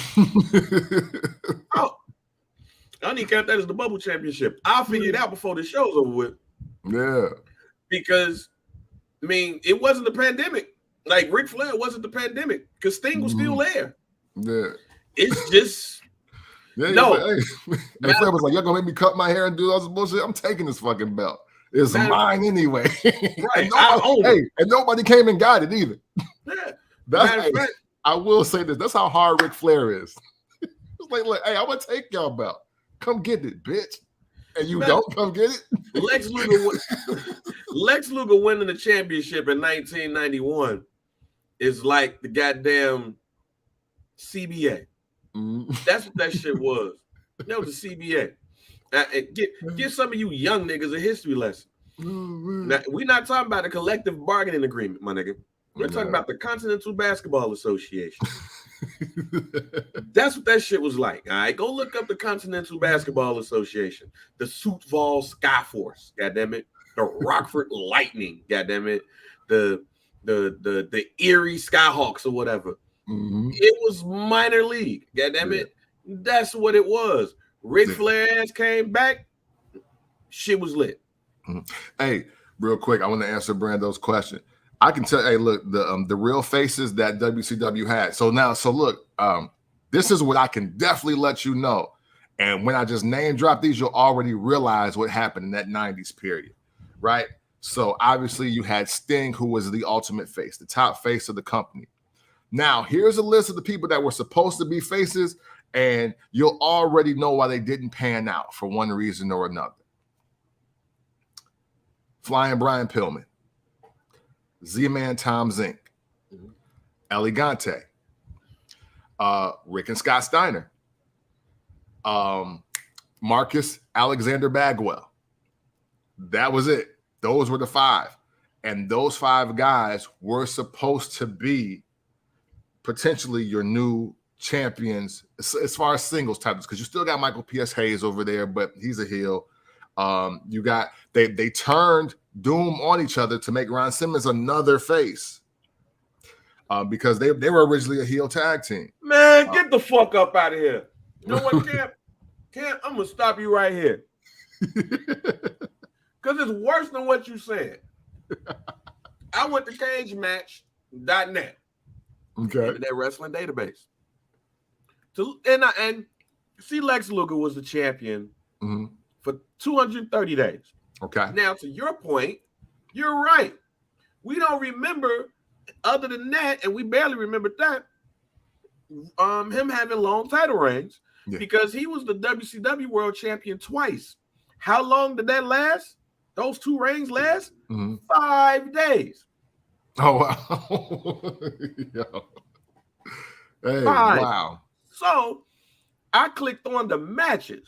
don't even count that as the bubble championship. I'll figure it out before the show's over with. Yeah. Because, I mean, it wasn't the pandemic. Like, Ric Flair wasn't the pandemic because Sting was still there. Yeah. It's just... Yeah, no. Like, hey. Flair was like, y'all gonna make me cut my hair and do all this bullshit? I'm taking this fucking belt. It's mine anyway. Right. And nobody came and got it either. Yeah. That's I will say this. That's how hard Ric Flair is. It's like, look, hey, I'm gonna take y'all belt. Come get it, bitch. And you don't come get it. Lex Luger winning the championship in 1991 is like the goddamn CBA. That's what that shit was. That was the CBA. Now, give some of you young niggas a history lesson. Now, we're not talking about a collective bargaining agreement, my nigga. We're talking about the Continental Basketball Association. That's what that shit was like. All right, go look up the Continental Basketball Association, the Sioux Falls Skyforce, goddammit, the Rockford Lightning, goddammit, the Erie Skyhawks or whatever. It was minor league, goddammit. Yeah. That's what it was. Ric Flair ass came back, shit was lit. Hey, real quick, I want to answer Brando's question. I can tell. Hey, look, the real faces that WCW had. So look, this is what I can definitely let you know. And when I just name drop these, you'll already realize what happened in that 90s period, right? So obviously you had Sting, who was the ultimate face, the top face of the company. Now, here's a list of the people that were supposed to be faces, and you'll already know why they didn't pan out for one reason or another. Flying Brian Pillman, Z-Man Tom Zink, Elegante, Rick and Scott Steiner, Marcus Alexander Bagwell. That was it. Those were the five. And those five guys were supposed to be potentially your new champions as far as singles titles, because you still got Michael P.S. Hayes over there, but he's a heel. You got they turned Doom on each other to make Ron Simmons another face, because they were originally a heel tag team. Man, get the fuck up out of here. You know what, Camp? Cam, I'm gonna stop you right here. Because it's worse than what you said. I went to cagematch.net. Okay. Internet wrestling database. And see, Lex Luger was the champion for 230 days. Okay. Now, to your point, you're right. We don't remember, other than that, and we barely remembered that, him having long title reigns because he was the WCW World Champion twice. How long did that last? Those 2 reigns last? 5 days. Oh, wow. Yo. Hey, 5. wow. So I clicked on the matches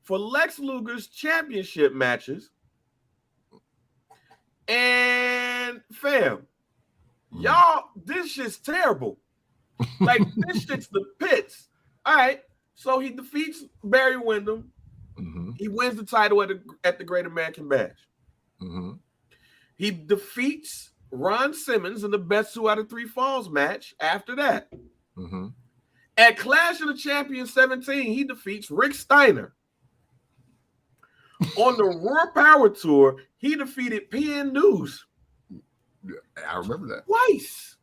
for Lex Luger's championship matches. And fam, y'all, this shit's terrible. Like, this shit's the pits. All right. So he defeats Barry Windham. He wins the title at the Great American Bash. He defeats Ron Simmons in the best 2 out of 3 falls match after that. At Clash of the Champions 17, he defeats Rick Steiner. On the Raw Power Tour, he defeated PN News. Yeah, I remember that. Twice.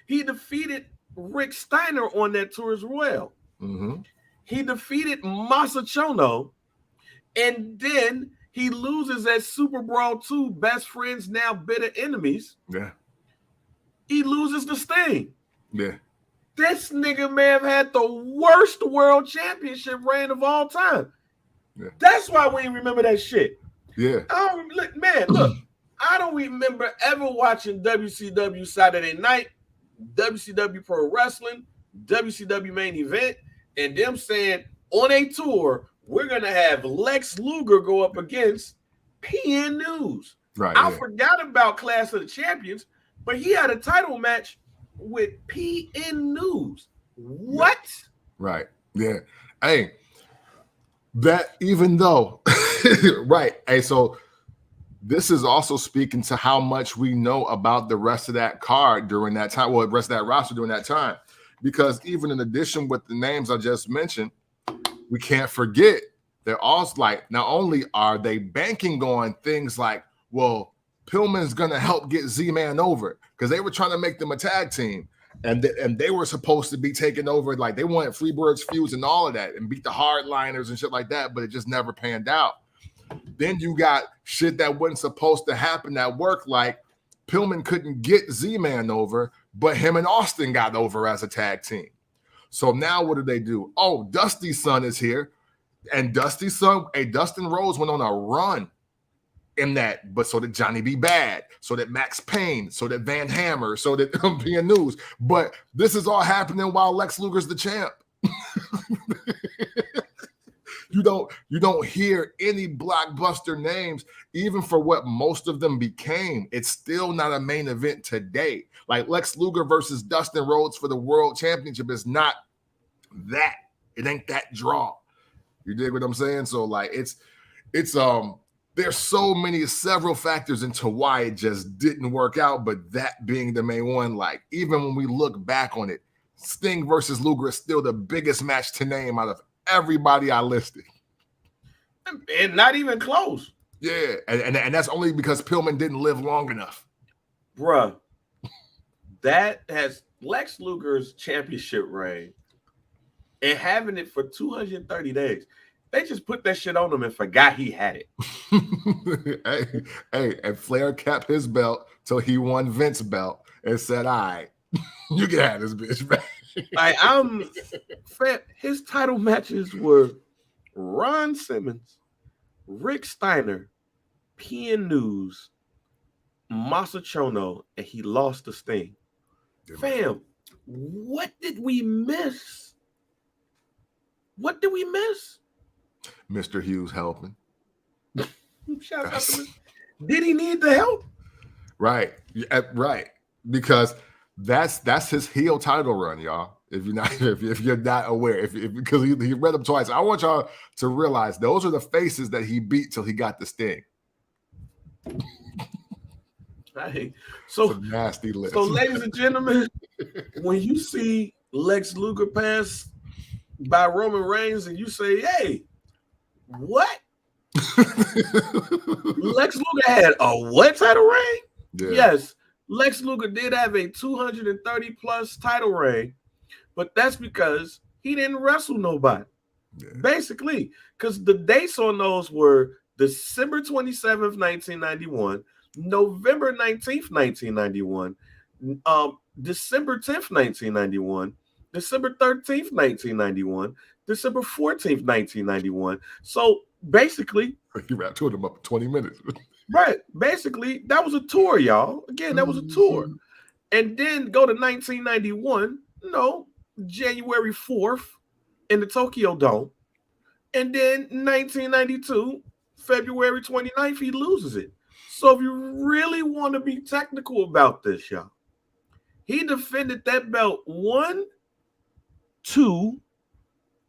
He defeated Rick Steiner on that tour as well. He defeated Masa Chono, and then he loses at Super Brawl 2, Best Friends Now Bitter Enemies. Yeah. He loses to Sting. Yeah. This nigga may have had the worst world championship reign of all time. Yeah. That's why we ain't remember that shit. Yeah. Look, I don't remember ever watching WCW Saturday Night, WCW Pro Wrestling, WCW Main Event, and them saying on a tour, we're going to have Lex Luger go up against PN News. Right. I forgot about Clash of the Champions, but he had a title match with PN News. What? Right. Yeah. Hey, that even though, right. Hey, so this is also speaking to how much we know about the rest of that card during that time, well, the rest of that roster during that time. Because even in addition with the names I just mentioned, we can't forget they're also like, not only are they banking on things like, well, Pillman's going to help get Z-Man over because they were trying to make them a tag team. And they were supposed to be taking over, like they wanted Freebirds feuds and all of that and beat the hardliners and shit like that, but it just never panned out. Then you got shit that wasn't supposed to happen at work, like Pillman couldn't get Z-Man over, but him and Austin got over as a tag team. So now what do? Oh, Dusty's son is here. And Dusty's son, Dustin Rhodes went on a run in that, but so did Johnny B. Bad, so did Max Payne, so did Van Hammer, so did PN News. But this is all happening while Lex Luger's the champ. You don't hear any blockbuster names, even for what most of them became. It's still not a main event today. Like Lex Luger versus Dustin Rhodes for the World Championship is not that. It ain't that draw. You dig what I'm saying? So like it's there's several factors into why it just didn't work out, but that being the main one, like even when we look back on it, Sting versus Luger is still the biggest match to name out of everybody I listed. And not even close. Yeah, and that's only because Pillman didn't live long enough. Bruh, that has Lex Luger's championship reign and having it for 230 days. They just put that shit on him and forgot he had it. hey, and Flair kept his belt till he won Vince's belt and said, all right, you can have this bitch back. His title matches were Ron Simmons, Rick Steiner, PN News, Masa Chono, and he lost to Sting. Fam, what did we miss? What did we miss? Mr. Hughes helping. Shout out to him. Did he need the help? Right. Right. Because that's his heel title run, y'all. If you're not aware, because he read them twice. I want y'all to realize those are the faces that he beat till he got the Sting. Hey, so nasty list. So, ladies and gentlemen, when you see Lex Luger pass by Roman Reigns, and you say, "Hey, what?" Lex Luger had a what title reign? Yeah. Yes, Lex Luger did have a 230 plus title reign, but that's because he didn't wrestle nobody. Yeah. Basically, because the dates on those were December 27th, 1991, November 19th, 1991, December 10th, 1991, December 13th, 1991, December 14th, 1991. So basically, You wrapped two of them up in 20 minutes. right, basically, that was a tour, y'all. Again, that was a tour. And then go to 1991, January 4th in the Tokyo Dome. And then 1992, February 29th, he loses it. So if you really want to be technical about this, y'all, he defended that belt 1, 2,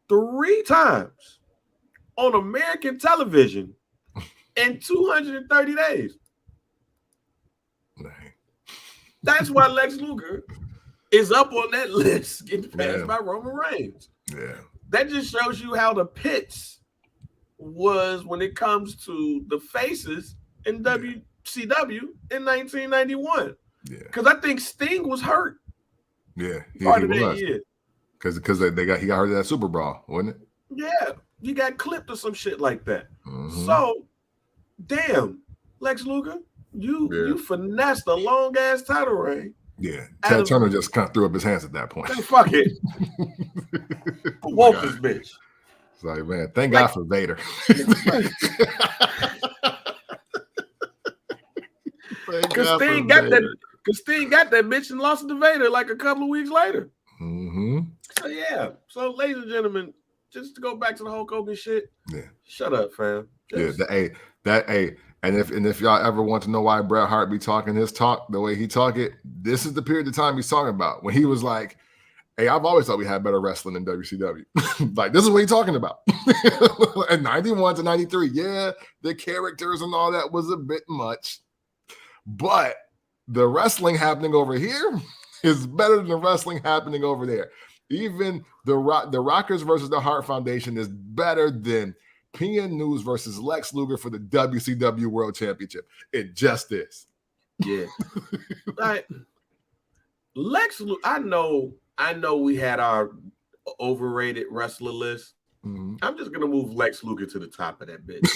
3 times on American television in 230 days. That's why Lex Luger is up on that list, getting passed by Roman Reigns. Yeah. That just shows you how the pits was when it comes to the faces in WCW in 1991. Yeah. Because I think Sting was hurt. Yeah. Part of that year. Because he got hurt in that Super Brawl, wasn't it? Yeah. He got clipped or some shit like that. Mm-hmm. So, damn, Lex Luger, you finessed a long ass title reign. Yeah. Ted Turner just kind of threw up his hands at that point. Fuck it. Who woke this bitch? It's like, man, thank God for Vader. Because Sting got that bitch and lost to Vader like a couple of weeks later. Mm-hmm. So yeah. So ladies and gentlemen, just to go back to the Hulk Hogan shit. Yeah. Shut up, fam. And if y'all ever want to know why Bret Hart be talking his talk the way he talk it, this is the period of time he's talking about when he was like, "Hey, I've always thought we had better wrestling than WCW." Like, this is what he's talking about. And 91 to 93, yeah, the characters and all that was a bit much, but the wrestling happening over here is better than the wrestling happening over there. Even the Rockers versus the Hart Foundation is better than PN News versus Lex Luger for the WCW World Championship. It just is. Yeah. Like, Lex Luger, I know we had our overrated wrestler list. Mm-hmm. I'm just gonna move Lex Luger to the top of that bitch.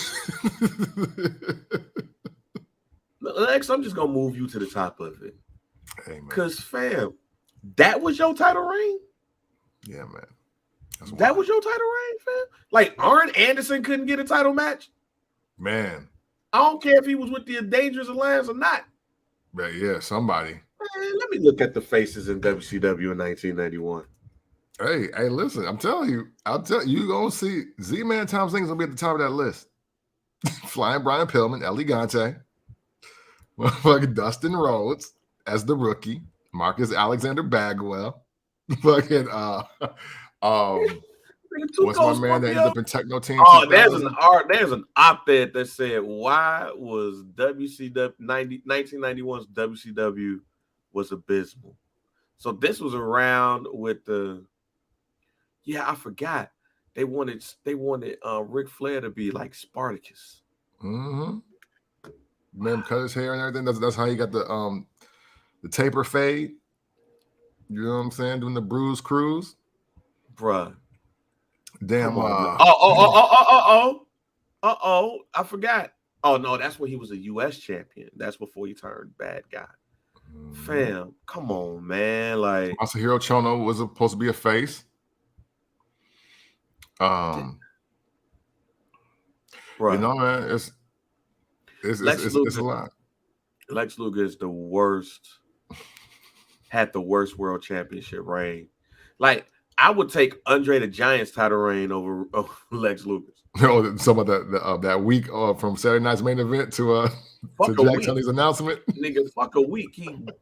Lex, I'm just gonna move you to the top of it. Hey, because fam, that was your title reign? Yeah, man. That was your title reign, fam? Like, Arn Anderson couldn't get a title match? Man. I don't care if he was with the Dangerous Alliance or not. But yeah, somebody. Man, let me look at the faces in WCW in 1991. Hey, listen, I'm telling you, you're going to see Z-Man Tom Sing's going to be at the top of that list. Flying Brian Pillman, Elegante, fucking Dustin Rhodes as the rookie, Marcus Alexander Bagwell, fucking what's my man that ended up in Techno Team? Oh, there's an op-ed that said, why was 1991's WCW was abysmal. So this was around with I forgot. They wanted Ric Flair to be like Spartacus. Mm-hmm. Man, cut his hair and everything. That's how he got the taper fade. You know what I'm saying? Doing the Bruise Cruise. Bruh. Damn. I forgot. Oh, no, that's when he was a U.S. champion. That's before he turned bad guy. Fam, come on, man. Like, Masahiro Chono was supposed to be a face. Bruh. You know, man, it's a lot. Lex Luger is the worst. Had the worst world championship reign. Like, I would take Andre the Giant's title reign over Lex Luger's. Oh, some of that week from Saturday Night's main event to Jack Tunney's announcement. Nigga, fuck a week.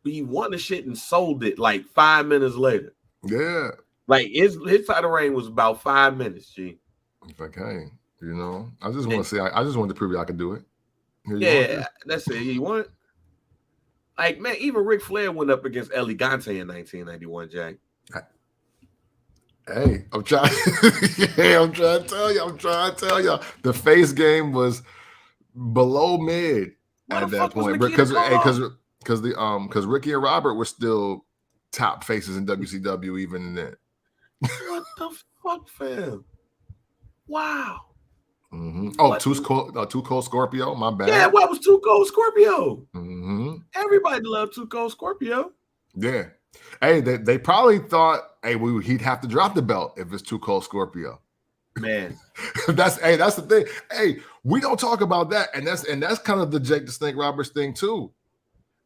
He won the shit and sold it like 5 minutes later. Yeah. Like, his title reign was about 5 minutes, G. It's like, hey, you know, I just want to say, I just wanted to prove I could do it. That's it. You want it? Like, man, even Ric Flair went up against Elegante in 1991, Jack. Hey, I'm trying. Yeah, I'm trying to tell you. I'm trying to tell you. The face game was below mid Why the at that fuck was point, Nikita because Ricky and Robert were still top faces in WCW even then. What the fuck, fam? Wow. Mm-hmm. Oh, What? Too Cold Scorpio. My bad. Yeah, what was Too Cold Scorpio? Mm-hmm. Everybody loved Too Cold Scorpio. Yeah. Hey, they probably thought, hey, he'd have to drop the belt if it's Too Cold Scorpio. Man, that's the thing. Hey, we don't talk about that, and that's kind of the Jake the Snake Roberts thing too.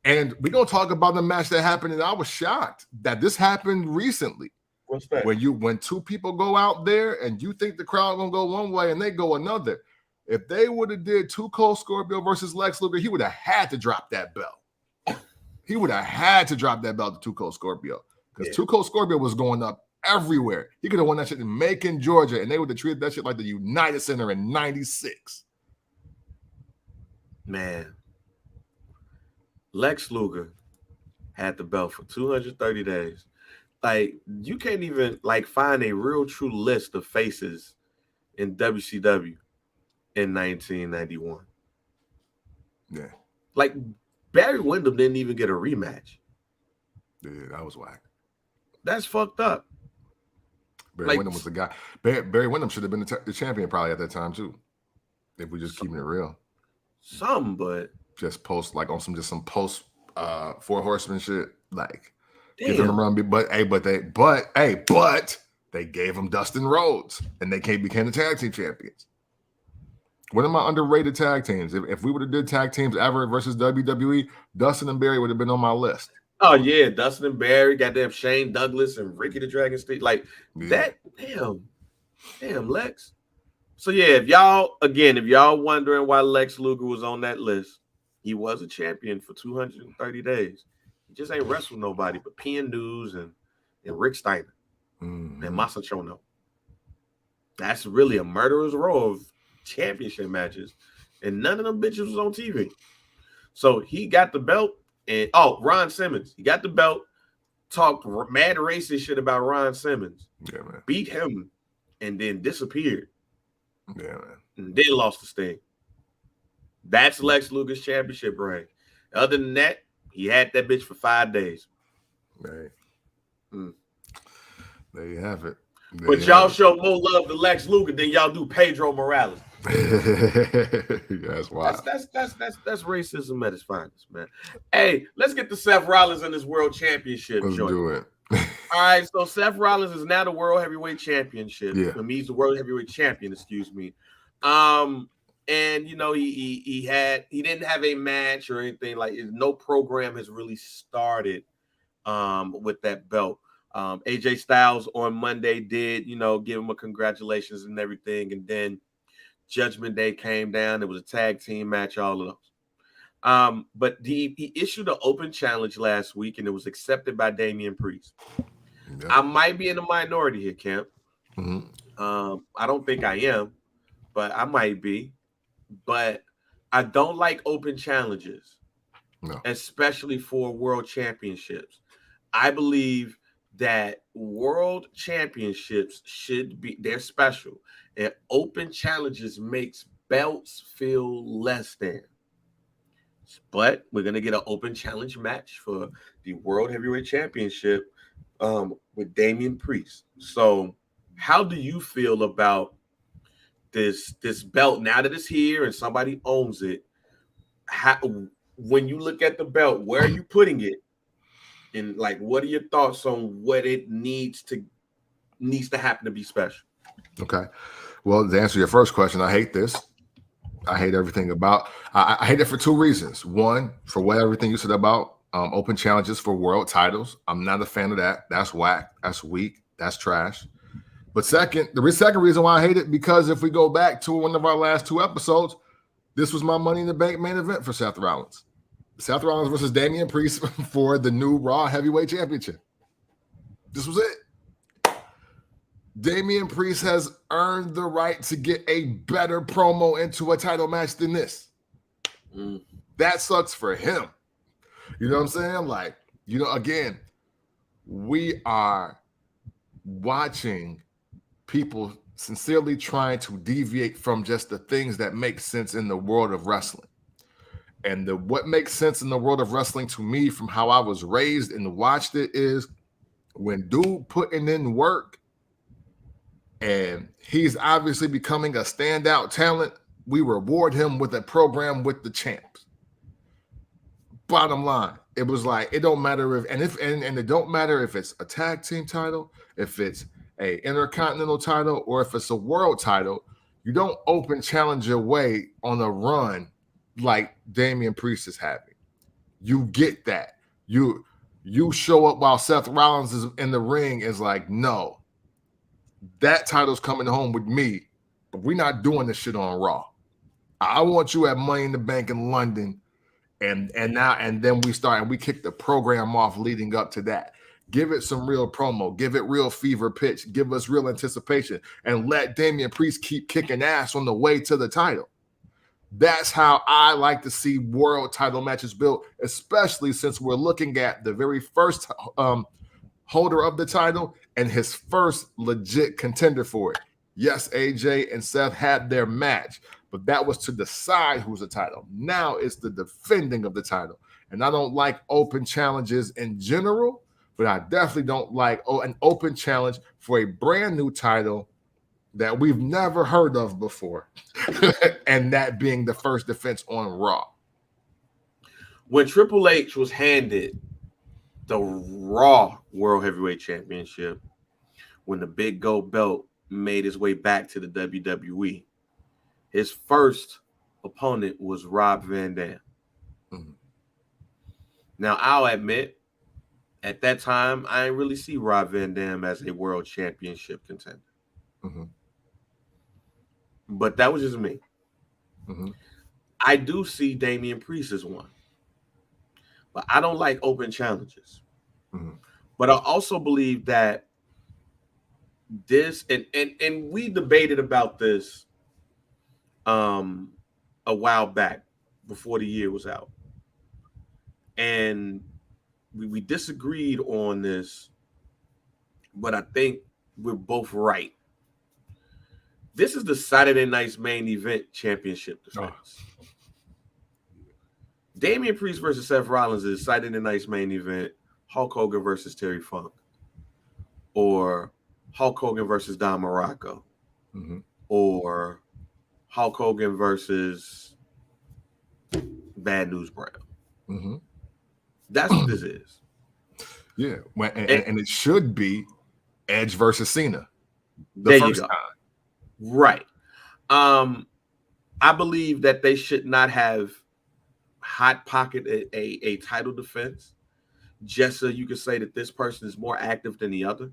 And we don't talk about the match that happened, and I was shocked that this happened recently. what's that? When two people go out there and you think the crowd gonna go one way and they go another, if they would have did Too Cold Scorpio versus Lex Luger, he would have had to drop that belt. He would have had to drop that belt to Too Cold Scorpio because Too Cold Scorpio was going up everywhere. He could have won that shit in Macon, Georgia, and they would have treated that shit like the United Center in '96. Man, Lex Luger had the belt for 230 days. Like, you can't even like find a real true list of faces in WCW in 1991. Yeah. Like, Barry Windham didn't even get a rematch. Yeah, that was whack. That's fucked up. Barry Windham was the guy. Barry Windham should have been the champion probably at that time too. If we just keeping it real. But just post like on some post Four Horsemen shit. Like damn. give him a run. But they gave him Dustin Rhodes and they became the tag team champions. One of my underrated tag teams. If we would have did tag teams ever versus WWE, Dustin and Barry would have been on my list. Oh yeah, Dustin and Barry, goddamn Shane Douglas and Ricky the Dragon Steamboat. Like that, damn Lex. So yeah, if y'all wondering why Lex Luger was on that list, he was a champion for 230 days. He just ain't wrestled nobody but P.N. News and Rick Steiner and Masa Chono. That's really a murderer's row of championship matches, and none of them bitches was on TV. So he got the belt, and Ron Simmons, he got the belt, talked mad racist shit about Ron Simmons, beat him, and then disappeared. Yeah, man. And then lost the Sting. That's Lex Luger's championship reign. Other than that, he had that bitch for 5 days. Right. There you have it. But y'all show more love to Lex Luger than y'all do Pedro Morales. That's wild. That's racism at its finest, man. Hey, let's get to Seth Rollins in this world championship. Let's do it. All right, so Seth Rollins is now the world heavyweight championship. Yeah. He's the world heavyweight champion, excuse me. And you know, he didn't have a match or anything, like no program has really started with that belt. AJ Styles on Monday did, give him a congratulations and everything, and then Judgment Day came down. It was a tag team match, all of those. But he issued an open challenge last week, and it was accepted by Damian Priest. Yep. I might be in the minority here, Camp. Mm-hmm. I don't think I am, but I might be. But I don't like open challenges, especially for world championships. I believe that world championships they're special, and open challenges makes belts feel less than. But we're gonna get an open challenge match for the World Heavyweight Championship with Damian Priest. So how do you feel about this belt now that it's here and somebody owns it? When you look at the belt, where are you putting it? And like, what are your thoughts on what it needs to happen to be special? Okay. Well, to answer your first question, I hate this. I hate everything about. I hate it for two reasons. One, for everything you said about open challenges for world titles. I'm not a fan of that. That's whack. That's weak. That's trash. But second reason why I hate it, because if we go back to one of our last two episodes, this was my Money in the Bank main event for Seth Rollins. Seth Rollins versus Damian Priest for the new Raw Heavyweight Championship. This was it. Damian Priest has earned the right to get a better promo into a title match than this. That sucks for him. You know what I'm saying? Like, again, we are watching people sincerely trying to deviate from just the things that make sense in the world of wrestling. And what makes sense in the world of wrestling to me from how I was raised and watched it is when dude putting in work and he's obviously becoming a standout talent, we reward him with a program with the champs. Bottom line, it was like, it don't matter if it don't matter if it's a tag team title, if it's a intercontinental title, or if it's a world title. You don't open challenge your way on a run like Damian Priest is having. You get that. You show up while Seth Rollins is in the ring is like, no, that title's coming home with me, but we're not doing this shit on Raw. I want you at Money in the Bank in London. And then we kick the program off leading up to that. Give it some real promo, give it real fever pitch, give us real anticipation, and let Damian Priest keep kicking ass on the way to the title. That's how I like to see world title matches built, especially since we're looking at the very first holder of the title and his first legit contender for it. Yes, AJ and Seth had their match, but that was to decide who's the title. Now it's the defending of the title. And I don't like open challenges in general, but I definitely don't like an open challenge for a brand new title that we've never heard of before. And that being the first defense on Raw. When Triple H was handed the Raw World Heavyweight Championship, when the big gold belt made his way back to the WWE, his first opponent was Rob Van Dam. Mm-hmm. Now, I'll admit, at that time, I didn't really see Rob Van Dam as a world championship contender. Mm-hmm. But that was just me. Mm-hmm. I do see Damian Priest as one. But I don't like open challenges. Mm-hmm. But I also believe that this, and we debated about this a while back before the year was out. And we disagreed on this, but I think we're both right. This is the Saturday Night's Main Event Championship defense. Oh. Damian Priest versus Seth Rollins is Saturday Night's Main Event. Hulk Hogan versus Terry Funk. Or Hulk Hogan versus Don Morocco. Mm-hmm. Or Hulk Hogan versus Bad News Brown. Mm-hmm. That's what this is. Yeah. And it should be Edge versus Cena. The first time. Right. I believe that they should not have hot pocketed a title defense just so you can say that this person is more active than the other.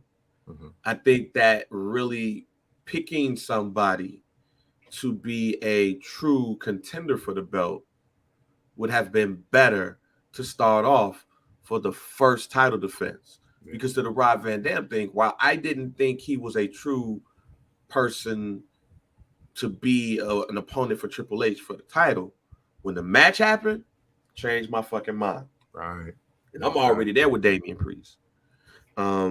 Mm-hmm. I think that really picking somebody to be a true contender for the belt would have been better to start off for the first title defense. Yeah. Because to the Rob Van Dam thing, while I didn't think he was a true person to be an opponent for Triple H for the title, when the match happened, changed my fucking mind. Right. And I'm already there with Damian Priest. I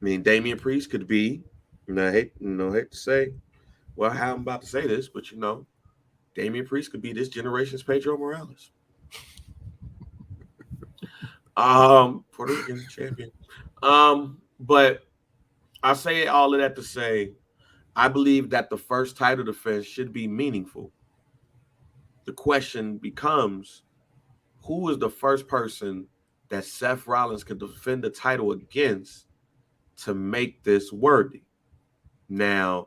mean, Damian Priest could be, I hate to say, well, how I'm about to say this, but Damian Priest could be this generation's Pedro Morales. Puerto Rican champion. But I say all of that to say, I believe that the first title defense should be meaningful. The question becomes, who is the first person that Seth Rollins could defend the title against to make this worthy? Now,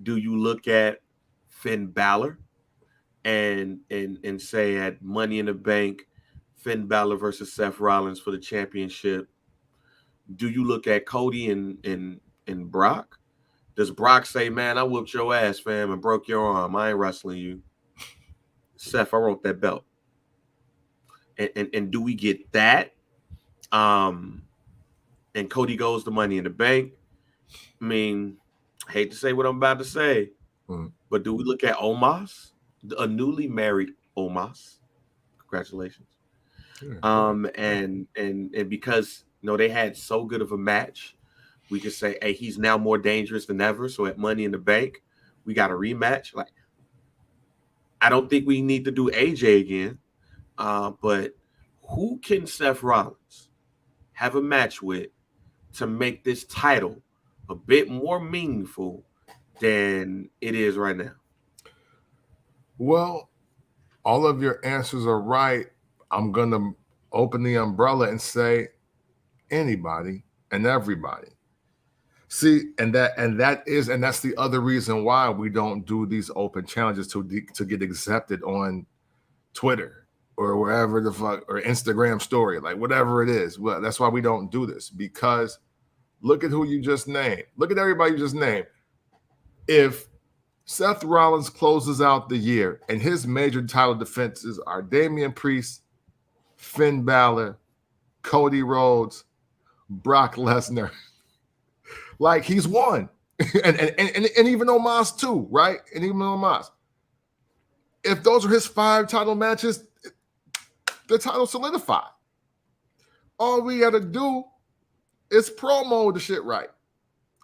do you look at Finn Balor and say at Money in the Bank, Finn Balor versus Seth Rollins for the championship? Do you look at Cody and Brock? Does Brock say, man, I whooped your ass, fam, and broke your arm. I ain't wrestling you. Seth, I wrote that belt. And do we get that? And Cody goes to Money in the Bank. I mean, I hate to say what I'm about to say, but do we look at Omos, a newly married Omos? Congratulations. And because they had so good of a match We could say, hey, he's now more dangerous than ever. So at Money in the Bank, we got a rematch. Like, I don't think we need to do AJ again. But who can Seth Rollins have a match with to make this title a bit more meaningful than it is right now? Well, all of your answers are right. I'm going to open the umbrella and say anybody and everybody. See, and that's the other reason why we don't do these open challenges to get accepted on Twitter or wherever the fuck, or Instagram story, like whatever it is. Well, that's why we don't do this, because look at who you just named. Look at everybody you just named. If Seth Rollins closes out the year and his major title defenses are Damian Priest, Finn Balor, Cody Rhodes, Brock Lesnar, like he's won. and even Omos too, right? And even Omos. If those are his 5 title matches, the title solidified. All we got to do is promo the shit right.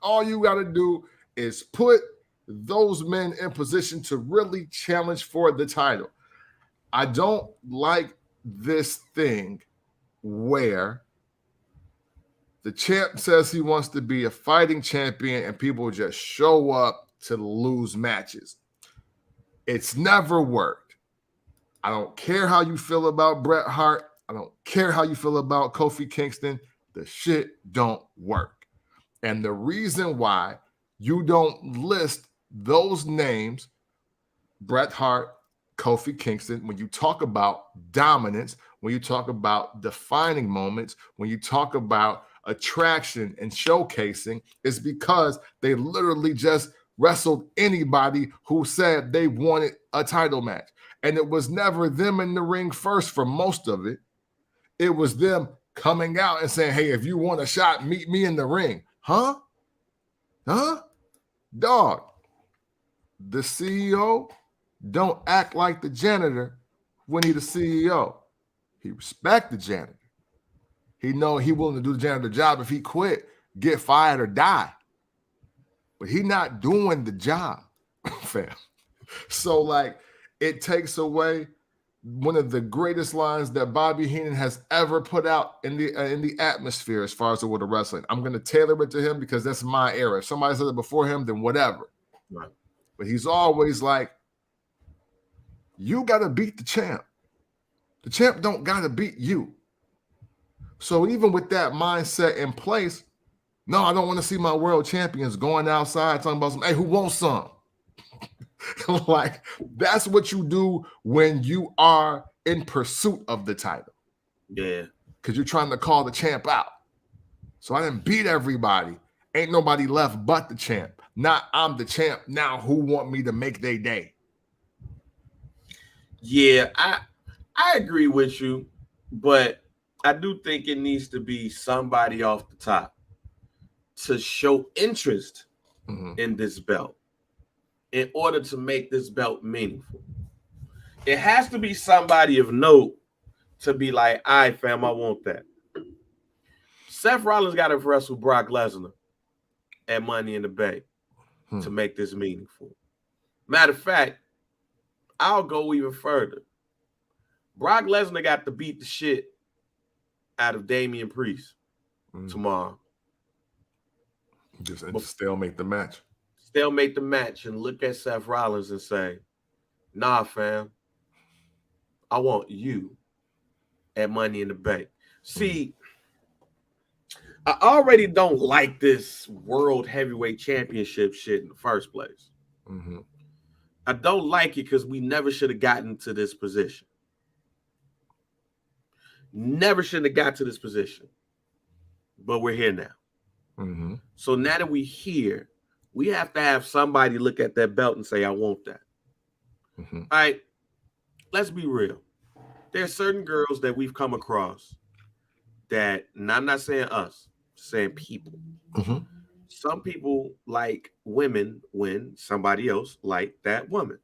All you got to do is put those men in position to really challenge for the title. I don't like this thing where the champ says he wants to be a fighting champion and people just show up to lose matches. It's never worked. I don't care how you feel about Bret Hart. I don't care how you feel about Kofi Kingston. The shit don't work. And the reason why you don't list those names, Bret Hart, Kofi Kingston, when you talk about dominance, when you talk about defining moments, when you talk about attraction and showcasing, is because they literally just wrestled anybody who said they wanted a title match. And it was never them in the ring first for most of it. It was them coming out and saying, hey, if you want a shot, meet me in the ring. Huh? Dog, the CEO don't act like the janitor when he the CEO. He respect the janitor. He know he willing to do the janitor job. If he quit, get fired or die. But he not doing the job, fam. So like, it takes away one of the greatest lines that Bobby Heenan has ever put out in the atmosphere as far as the world of wrestling. I'm going to tailor it to him because that's my era. If somebody said it before him, then whatever. Right. But he's always like, you got to beat the champ. The champ don't got to beat you. So even with that mindset in place, no, I don't want to see my world champions going outside talking about some, hey, who wants some? Like, that's what you do when you are in pursuit of the title. Yeah. Because you're trying to call the champ out. So I didn't beat everybody. Ain't nobody left but the champ. Not I'm the champ. Now who want me to make their day? Yeah, I agree with you, but I do think it needs to be somebody off the top to show interest in this belt in order to make this belt meaningful. It has to be somebody of note to be like, all right, fam, I want that. Seth Rollins got to wrestle Brock Lesnar at Money in the Bank to make this meaningful. Matter of fact, I'll go even further. Brock Lesnar got to beat the shit out of Damian Priest tomorrow. Just stalemate the match. Stalemate the match and look at Seth Rollins and say, nah, fam, I want you at Money in the Bank. See, I already don't like this World Heavyweight Championship shit in the first place. I don't like it because we never should have gotten to this position. Never should have got to this position. But we're here now. So now that we're here, we have to have somebody look at that belt and say, I want that. All right, let's be real. There's certain girls that we've come across that, and I'm not saying us, saying people. Some people like women when somebody else like that woman.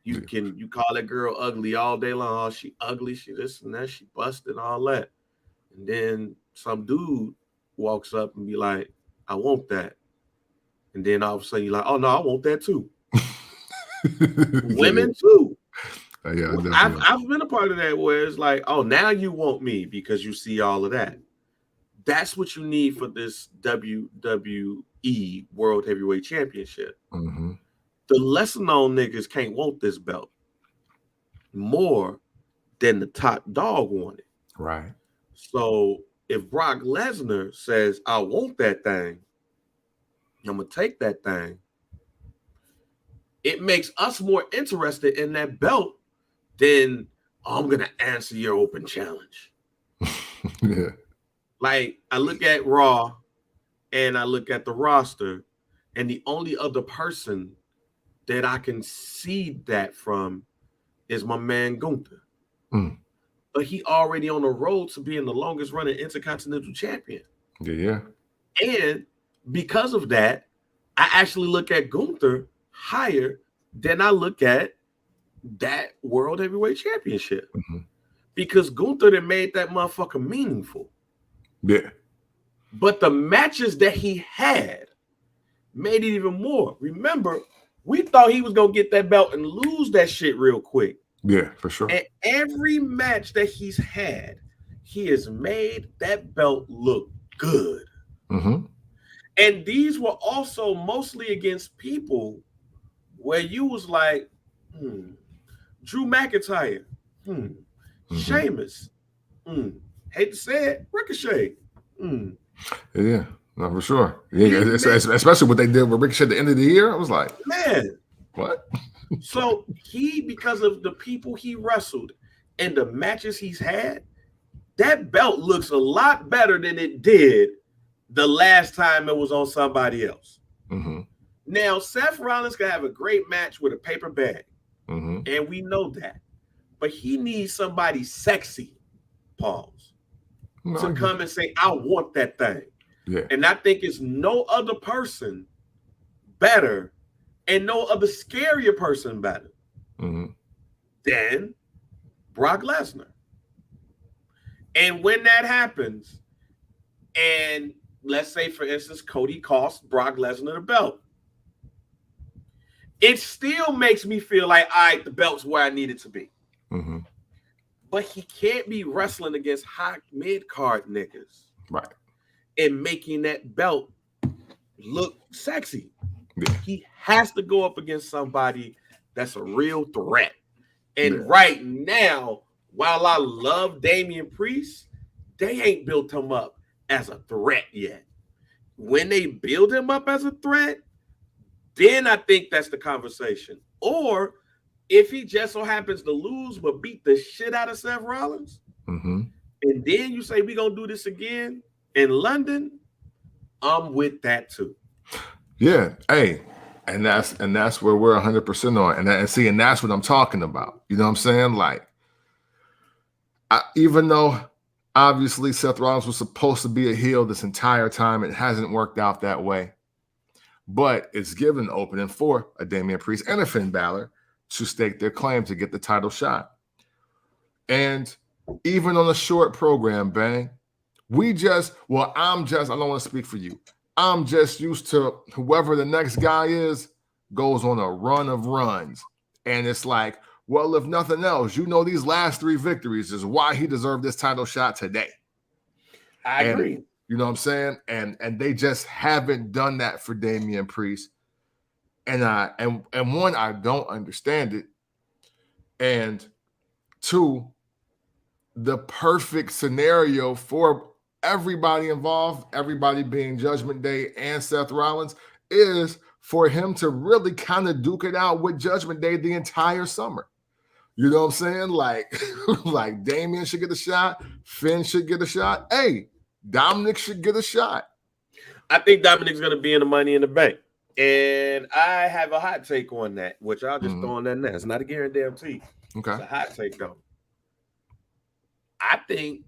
You call that girl ugly all day long. Oh, she ugly, she this and that, she busted, all that. And then some dude walks up and be like, I want that. And then all of a sudden you're like, oh no, I want that too. Women too. Yeah, I've been a part of that where it's like, oh, now you want me because you see all of that. That's what you need for this WWE World Heavyweight Championship. Mm-hmm. The lesser known niggas can't want this belt more than the top dog want it. Right. So if Brock Lesnar says, I want that thing, I'm going to take that thing, it makes us more interested in that belt than, oh, I'm going to answer your open challenge. Yeah. Like, I look at Raw and I look at the roster, and the only other person that I can see that from is my man Gunther. Mm. But he already on the road to being the longest running Intercontinental Champion. Yeah. And because of that, I actually look at Gunther higher than I look at that World Heavyweight Championship. Mm-hmm. Because Gunther that made that motherfucker meaningful. Yeah. But the matches that he had made it even more. Remember, we thought he was going to get that belt and lose that shit real quick. Yeah, for sure. And every match that he's had, he has made that belt look good. Mm-hmm. And these were also mostly against people where you was like, Drew McIntyre, Sheamus, hate to say it, Ricochet. Yeah, no, for sure. Yeah, especially what they did with Ricochet at the end of the year. I was like, man, what? So because of the people he wrestled and the matches he's had, that belt looks a lot better than it did the last time it was on somebody else. Mm-hmm. Now, Seth Rollins can have a great match with a paper bag, and we know that. But he needs somebody sexy, pause, to come and say, I want that thing. Yeah. And I think it's no other person better and no other scarier person better than Brock Lesnar. And when that happens, and let's say, for instance, Cody costs Brock Lesnar the belt, it still makes me feel like, all right, the belt's where I need it to be. Mm-hmm. But he can't be wrestling against hot mid-card niggas. Right. And making that belt look sexy. Yeah. He has to go up against somebody that's a real threat. And right now, while I love Damian Priest, they ain't built him up as a threat yet. When they build him up as a threat, then I think that's the conversation. Or if he just so happens to lose but beat the shit out of Seth Rollins, and then you say we're going to do this again in London, I'm with that too. Yeah. Hey, and that's where we're 100% on. And that's what I'm talking about. You know what I'm saying? Like, even though obviously Seth Rollins was supposed to be a heel this entire time, it hasn't worked out that way. But it's given an opening for a Damian Priest and a Finn Balor to stake their claim to get the title shot. And even on a short program, Bang, I don't want to speak for you. I'm just used to whoever the next guy is goes on a run of runs. And it's like, well, if nothing else, these last 3 victories is why he deserved this title shot today. I agree. You know what I'm saying? And they just haven't done that for Damian Priest. And one, I don't understand it. And 2, the perfect scenario for everybody involved, everybody being Judgment Day and Seth Rollins, is for him to really kind of duke it out with Judgment Day the entire summer. You know what I'm saying? Like Damian should get a shot. Finn should get a shot. Hey, Dominic should get a shot. I think Dominic's going to be in the Money in the Bank. And I have a hot take on that, which I'll just throw on that now. It's not a guarantee. Okay. It's a hot take, though. I think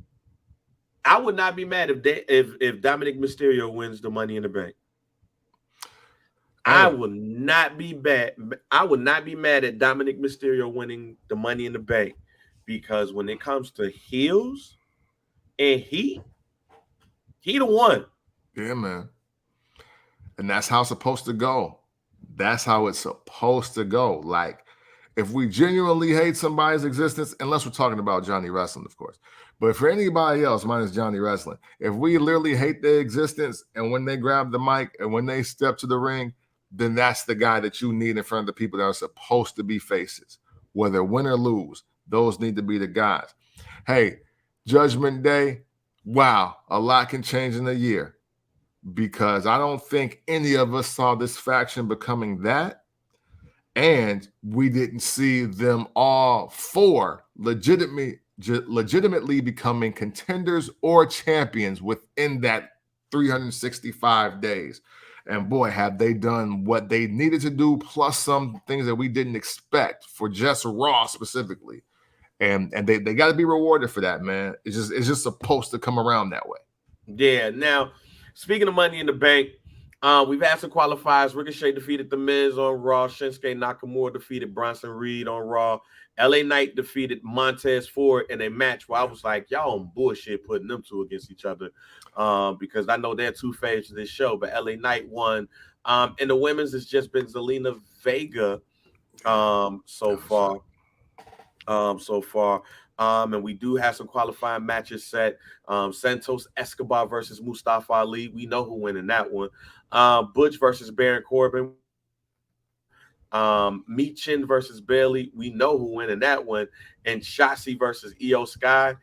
I would not be mad if Dominic Mysterio wins the Money in the Bank. I would not be mad at Dominic Mysterio winning the Money in the Bank, because when it comes to heels and he the one. Yeah, man. And that's how it's supposed to go. That's how it's supposed to go. Like, if we genuinely hate somebody's existence, unless we're talking about Johnny Wrestling, of course, but for anybody else, minus Johnny Wrestling, if we literally hate their existence and when they grab the mic and when they step to the ring, then that's the guy that you need in front of the people that are supposed to be faces. Whether win or lose, those need to be the guys. Hey, Judgment Day, wow, a lot can change in a year, because I don't think any of us saw this faction becoming that. And we didn't see them all four legitimately becoming contenders or champions within that 365 days. And boy, have they done what they needed to do, plus some things that we didn't expect for just Raw specifically. And they got to be rewarded for that, man. It's just supposed to come around that way. Yeah. Now, speaking of Money in the Bank, we've had some qualifiers. Ricochet defeated The Miz on Raw. Shinsuke Nakamura defeated Bronson Reed on Raw. LA Knight defeated Montez Ford in a match where I was like, y'all on bullshit putting them two against each other, because I know they're two favorites of this show, but LA Knight won. And the women's has just been Zelina Vega so far. And we do have some qualifying matches set. Santos Escobar versus Mustafa Ali. We know who win in that one. Butch versus Baron Corbin. Michin versus Bailey. We know who win in that one. And Shotzi versus Io Sky.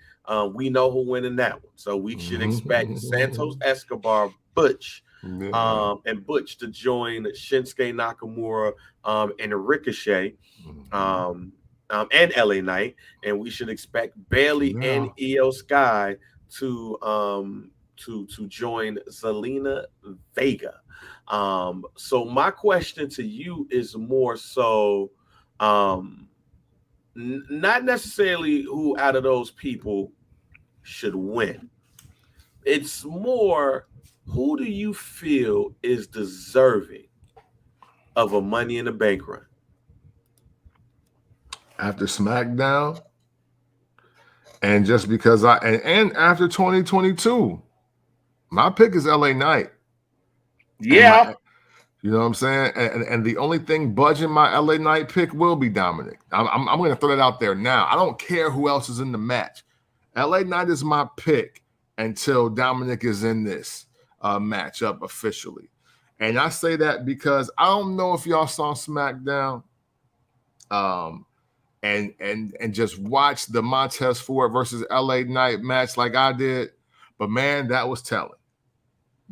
We know who win in that one. So we should expect Santos Escobar, Butch, and Butch to join Shinsuke Nakamura and Ricochet. And LA Knight, and we should expect Bailey and Io Sky to join Zelina Vega. So my question to you is more so, not necessarily who out of those people should win. It's more, who do you feel is deserving of a Money in the Bank run? After SmackDown, and just because and after 2022, my pick is LA Knight. Yeah. You know what I'm saying? And the only thing budging my LA Knight pick will be Dominic. I'm going to throw that out there now. I don't care who else is in the match. LA Knight is my pick until Dominic is in this matchup officially. And I say that because I don't know if y'all saw SmackDown. And just watch the Montez Ford versus LA Knight match like I did. But man, that was telling.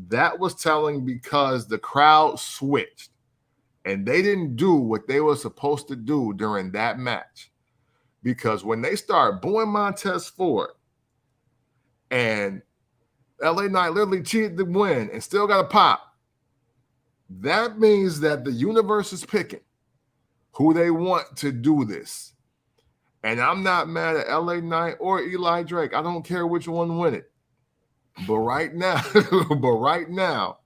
That was telling because the crowd switched and they didn't do what they were supposed to do during that match. Because when they start booing Montez Ford and LA Knight literally cheated to win and still got a pop, that means that the universe is picking who they want to do this. And I'm not mad at LA Knight or Eli Drake. I don't care which one win it. But right now,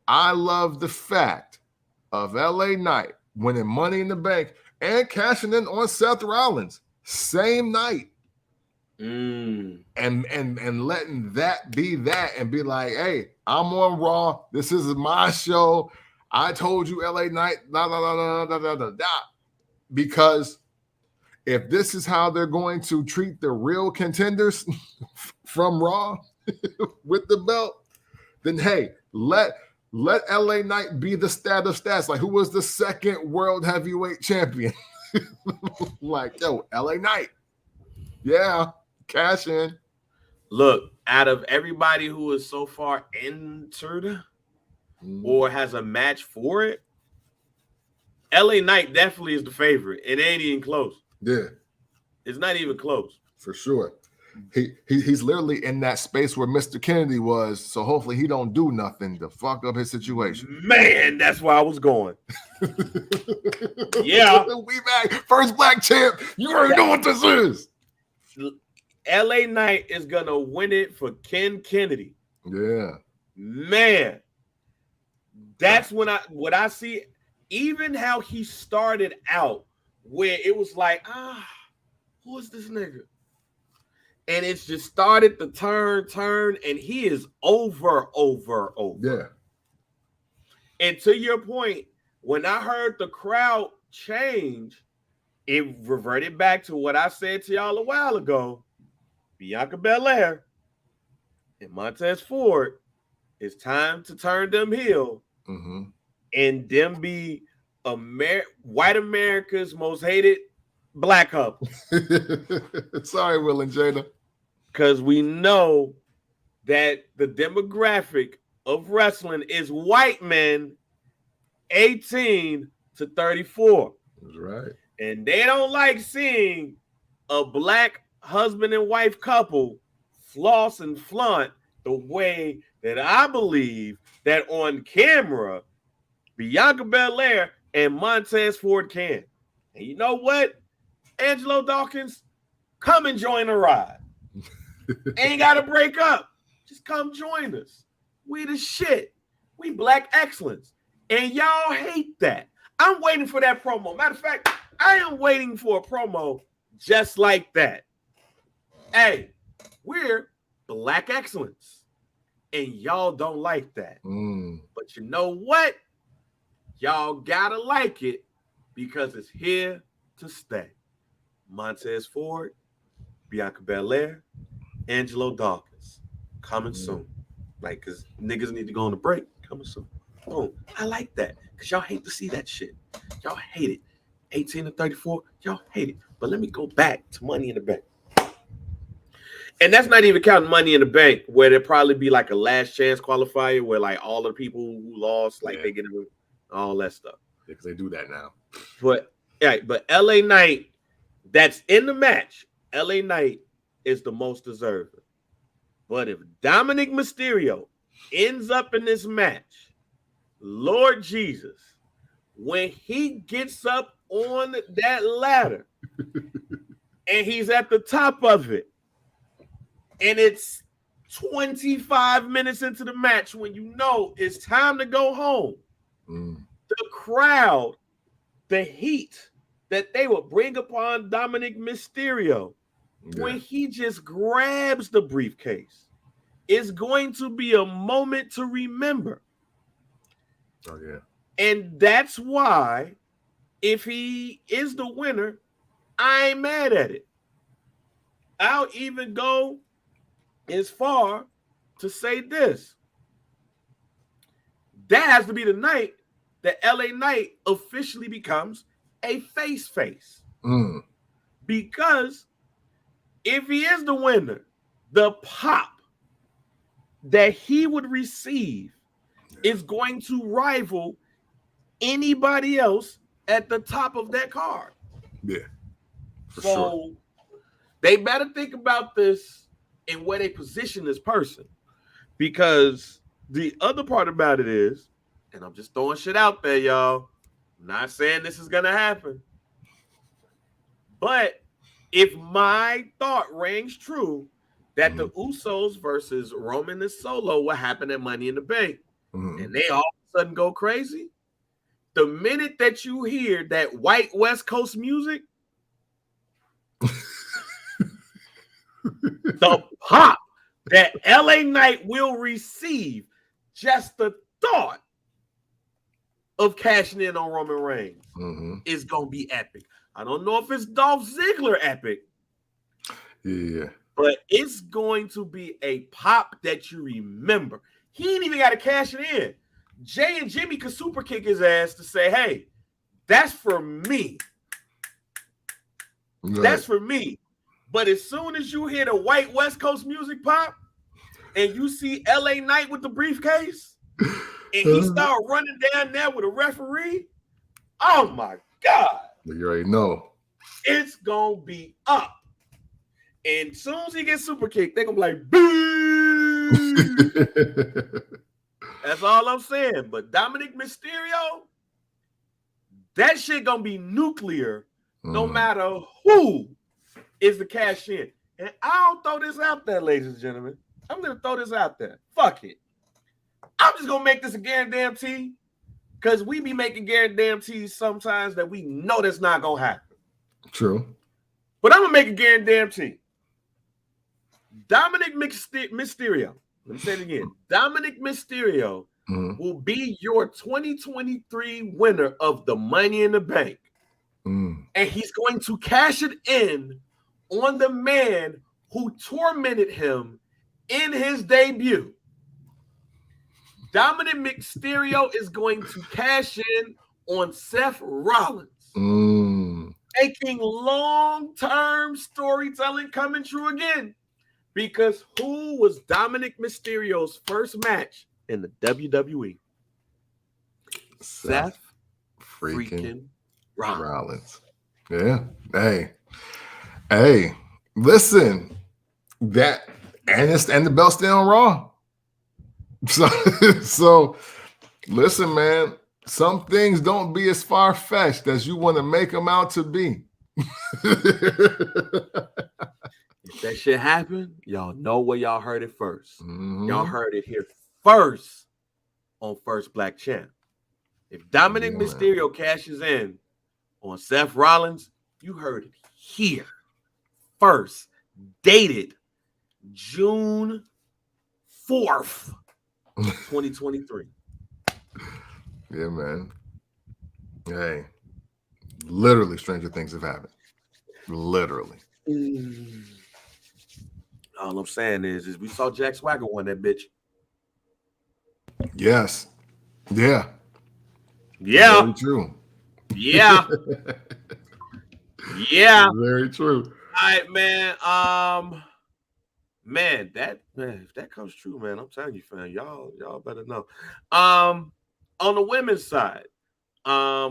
I love the fact of LA Knight winning Money in the Bank and cashing in on Seth Rollins same night. And letting that be that and be like, hey, I'm on Raw. This is my show. I told you, LA Knight, because if this is how they're going to treat the real contenders from Raw with the belt, then hey, let LA Knight be the stat of stats. Like, who was the second world heavyweight champion? Like, yo, LA Knight. Yeah, cash in. Look, out of everybody who is so far entered or has a match for it, LA Knight definitely is the favorite. It ain't even close. Yeah. It's not even close. For sure. He's literally in that space where Mr. Kennedy was, so hopefully he don't do nothing to fuck up his situation. Man, that's where I was going. Yeah. We back. First black champ. You already know what this is. LA Knight is going to win it for Ken Kennedy. Yeah. Man. That's when what I see, even how he started out, where it was like, who is this nigga? And it's just started to turn, and he is over. Yeah. And to your point, when I heard the crowd change, it reverted back to what I said to y'all a while ago. Bianca Belair and Montez Ford, it's time to turn them heel and them be white America's most hated black couple. Sorry, Will and Jada. Because we know that the demographic of wrestling is white men 18 to 34. That's right. And they don't like seeing a black husband and wife couple floss and flaunt the way that I believe that on camera, Bianca Belair and Montez Ford can. And you know what? Angelo Dawkins, come and join the ride. Ain't got to break up. Just come join us. We the shit. We black excellence. And y'all hate that. I'm waiting for that promo. Matter of fact, I am waiting for a promo just like that. Hey, we're black excellence. And y'all don't like that. But you know what? Y'all gotta like it because it's here to stay. Montez Ford, Bianca Belair, Angelo Dawkins. Coming soon. Like, because niggas need to go on a break. Coming soon. Boom. I like that. Because y'all hate to see that shit. Y'all hate it. 18 to 34, y'all hate it. But let me go back to Money in the Bank. And that's not even counting Money in the Bank, where there'd probably be like a last chance qualifier where like all the people who lost, like they get all that stuff. Yeah, because they do that now. But LA Knight, that's in the match. LA Knight is the most deserving. But if Dominic Mysterio ends up in this match, Lord Jesus, when he gets up on that ladder and he's at the top of it, and it's 25 minutes into the match when you know it's time to go home, the crowd, the heat that they will bring upon Dominic Mysterio when he just grabs the briefcase is going to be a moment to remember. Oh, yeah. And that's why, if he is the winner, I ain't mad at it. I'll even go as far to say this. That has to be the night that LA Knight officially becomes a face. Because if he is the winner, the pop that he would receive is going to rival anybody else at the top of that card. Yeah. For sure. They better think about this and where they position this person. Because the other part about it is, and I'm just throwing shit out there, y'all. I'm not saying this is going to happen. But if my thought rings true that the Usos versus Roman and Solo will happen at Money in the Bank, and they all of a sudden go crazy, the minute that you hear that white West Coast music, the pop that LA Knight will receive, just the thought of cashing in on Roman Reigns is going to be epic. I don't know if it's Dolph Ziggler epic. Yeah. But it's going to be a pop that you remember. He ain't even got to cash it in. Jay and Jimmy could super kick his ass to say, hey, that's for me. Right. That's for me. But as soon as you hear the white West Coast music pop and you see LA Knight with the briefcase and he start running down there with a referee, oh my God. You already know. It's going to be up. And as soon as he gets super kicked, they're going to be like, boo. That's all I'm saying. But Dominic Mysterio, that shit going to be nuclear no matter who is the cash in. And I'll throw this out there, ladies and gentlemen. I'm going to throw this out there. Fuck it. I'm just going to make this a guarantee because we be making guarantees sometimes that we know that's not going to happen. True. But I'm going to make a guarantee. Dominic Mysterio, let me say it again. Dominic Mysterio will be your 2023 winner of the Money in the Bank. And he's going to cash it in on the man who tormented him in his debut. Dominic Mysterio is going to cash in on Seth Rollins, making long-term storytelling coming true again. Because who was Dominic Mysterio's first match in the WWE? Seth freaking Rollins. Yeah. Hey, listen, that and the belt's still on Raw. So listen, man, some things don't be as far-fetched as you want to make them out to be. If that shit happened, y'all know where y'all heard it first. Y'all heard it here first on First Black Champ. If Dominic Mysterio cashes in on Seth Rollins, you heard it here first. Dated June 4th, 2023. Yeah, man. Hey, literally stranger things have happened. Literally. All I'm saying is we saw Jack Swagger won that bitch. Yes. Yeah. Yeah. Very true. Yeah. Yeah. Very true. All right, man. If that comes true, man, I'm telling you, fam, y'all better know. On the women's side,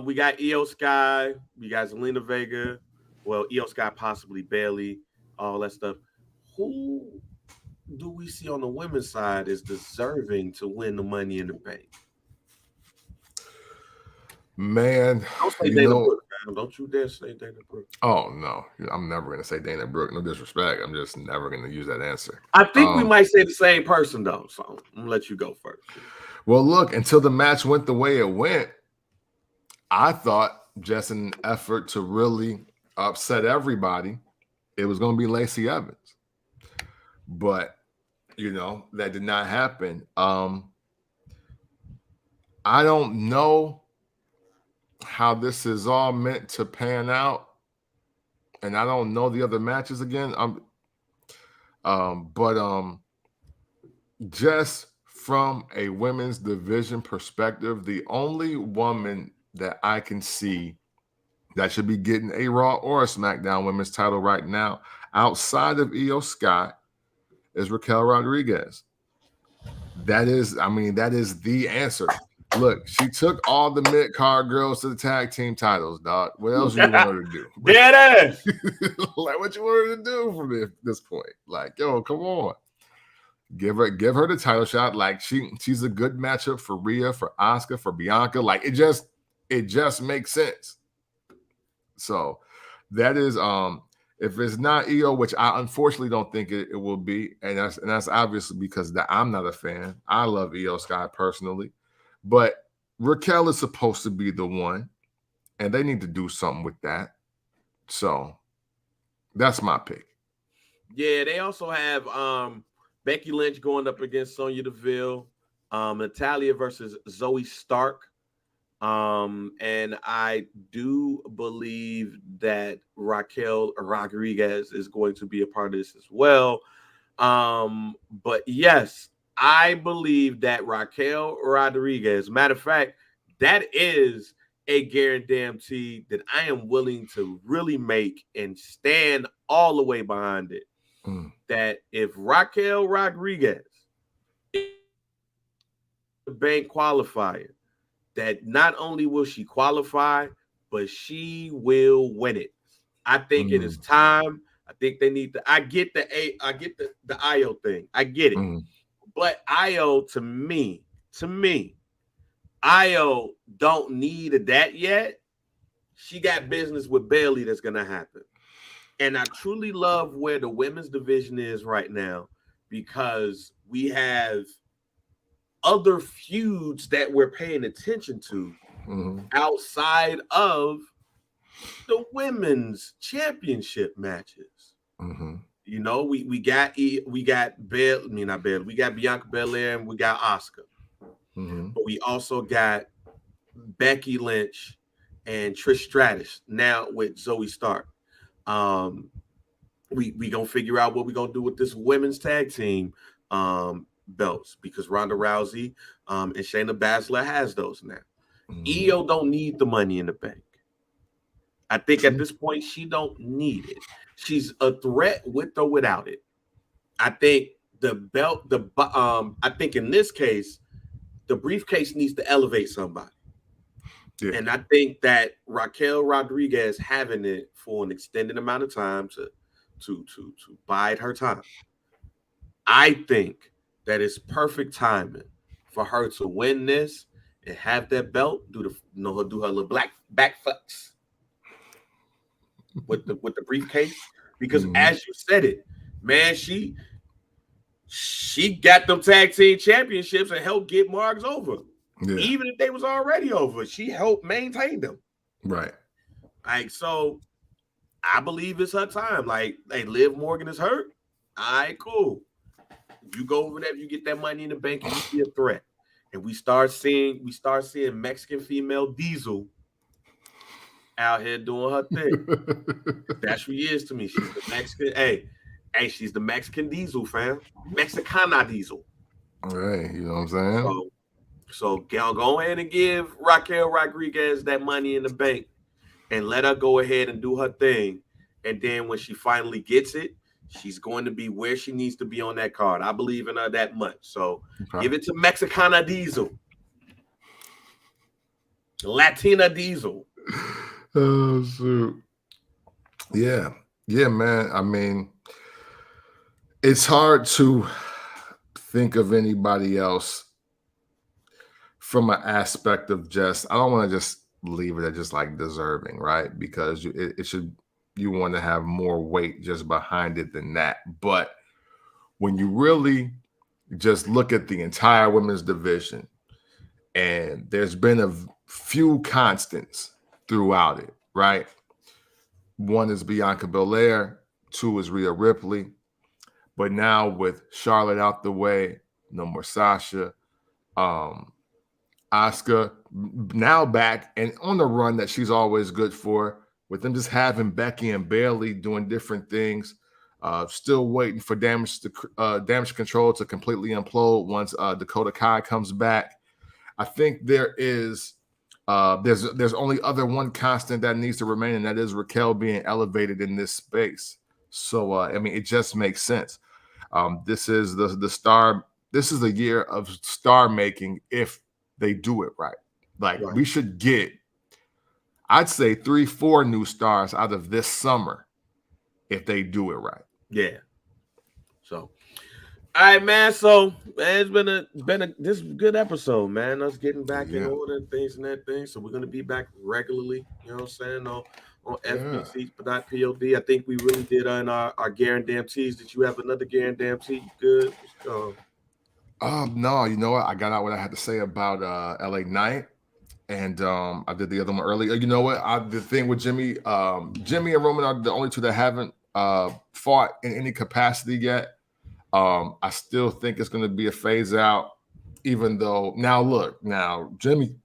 we got Io Sky, we got Zelina Vega, well, Io Sky, possibly Bailey, all that stuff. Who do we see on the women's side is deserving to win the Money in the Bank? Man, don't say Dana Brooke, man. Don't you dare say Dana Brooke. Oh no, I'm never gonna say Dana Brooke. No disrespect. I'm just never gonna use that answer. I think we might say the same person though, so I'm gonna let you go first. Well, look, until the match went the way it went, I thought just an effort to really upset everybody, it was gonna be Lacey Evans. But that did not happen. I don't know how this is all meant to pan out, and I don't know the other matches again. But just from a women's division perspective, the only woman that I can see that should be getting a Raw or a SmackDown women's title right now, outside of Io Sky, is Raquel Rodriguez. That is the answer. Look, she took all the mid-card girls to the tag team titles, dog. What else do you want her to do? Dead ass. Like, what you want her to do from this point? Like, yo, come on. Give her the title shot. Like, she's a good matchup for Rhea, for Asuka, for Bianca. Like, it just makes sense. So that is if it's not Io, which I unfortunately don't think it will be, and that's obviously because I'm not a fan. I love Io Sky personally. But Raquel is supposed to be the one, and they need to do something with that. So that's my pick. Yeah, they also have Becky Lynch going up against Sonya Deville, Natalya versus Zoe Stark. And I do believe that Raquel Rodriguez is going to be a part of this as well. But yes, I believe that Raquel Rodriguez, matter of fact, that is a guarantee that I am willing to really make and stand all the way behind it. That if Raquel Rodriguez is the bank qualifier, that not only will she qualify, but she will win it. I think it is time. I think they need to. I get the IO thing. I get it. But IO to me, IO don't need that yet. She got business with Bailey that's gonna happen. And I truly love where the women's division is right now, because we have other feuds that we're paying attention to outside of the women's championship matches. You know, we got Bianca Belair and we got Asuka. Mm-hmm. But we also got Becky Lynch and Trish Stratus now with Zoe Stark. Um, we gonna figure out what we gonna do with this women's tag team belts because Ronda Rousey and Shayna Baszler has those now. Mm-hmm. Io don't need the money in the bank. I think at this point she don't need it. She's a threat with or without it. I think the belt, I think in this case, the briefcase needs to elevate somebody. Yeah. And I think that Raquel Rodriguez having it for an extended amount of time to bide her time. I think that it's perfect timing for her to win this and have that belt, do her little black back fucks with the briefcase. Because Mm-hmm. as you said it, man, she got them tag team championships and helped get Marks over. Yeah. Even if they was already over, she helped maintain them. Right. Like, so I believe it's her time. Like, hey, Liv Morgan is hurt. All right, cool. You go over there, you get that money in the bank, and you be a threat. And we start seeing Mexican female Diesel out here doing her thing. That's who she is to me. She's the Mexican. Hey, she's the Mexican Diesel, fam. Mexicana Diesel. Right. You know what I'm saying? So go ahead and give Raquel Rodriguez that money in the bank and let her go ahead and do her thing. And then when she finally gets it, she's going to be where she needs to be on that card. I believe in her that much. So give it to Mexicana Diesel. Latina Diesel. Oh, shoot. Yeah. Yeah, man. I mean, it's hard to think of anybody else from an aspect of I don't want to just leave it at just like deserving, right? Because you want to have more weight just behind it than that. But when you really just look at the entire women's division, and there's been a few constants throughout it, right? One is Bianca Belair, two is Rhea Ripley. But now with Charlotte out the way, no more Sasha, Asuka now back and on the run that she's always good for, with them just having Becky and Bayley doing different things, still waiting for damage control to completely implode once Dakota Kai comes back. I think there's only other one constant that needs to remain, and that is Raquel being elevated in this space. So I mean, it just makes sense. This is the star. This is a year of star making if they do it right. Like we should get, I'd say 3-4 new stars out of this summer if they do it right. Yeah. So, all right, man. So, man, it's been a this good episode, man. Us getting back in order and things and that thing. So we're gonna be back regularly. You know what I'm saying? On FBC.pod. I think we really did on our guarantees. Did you have another guarantee? Good. No, you know what? I got out what I had to say about LA Knight, and I did the other one earlier. You know what? The thing with Jimmy and Roman are the only two that haven't fought in any capacity yet. I still think it's going to be a phase out, even though Jimmy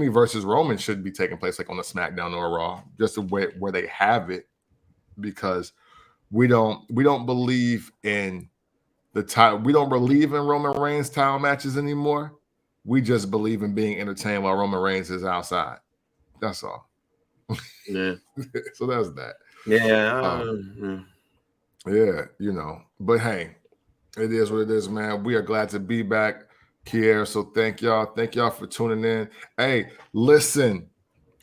versus Roman should be taking place like on a SmackDown or a Raw, just where they have it, because we don't believe in the title. We don't believe in Roman Reigns title matches anymore. We just believe in being entertained while Roman Reigns is outside. That's all. Yeah. So that's that. Yeah. Yeah, you know. But hey, it is what it is, man. We are glad to be back here. So thank y'all. Thank y'all for tuning in. Hey, listen,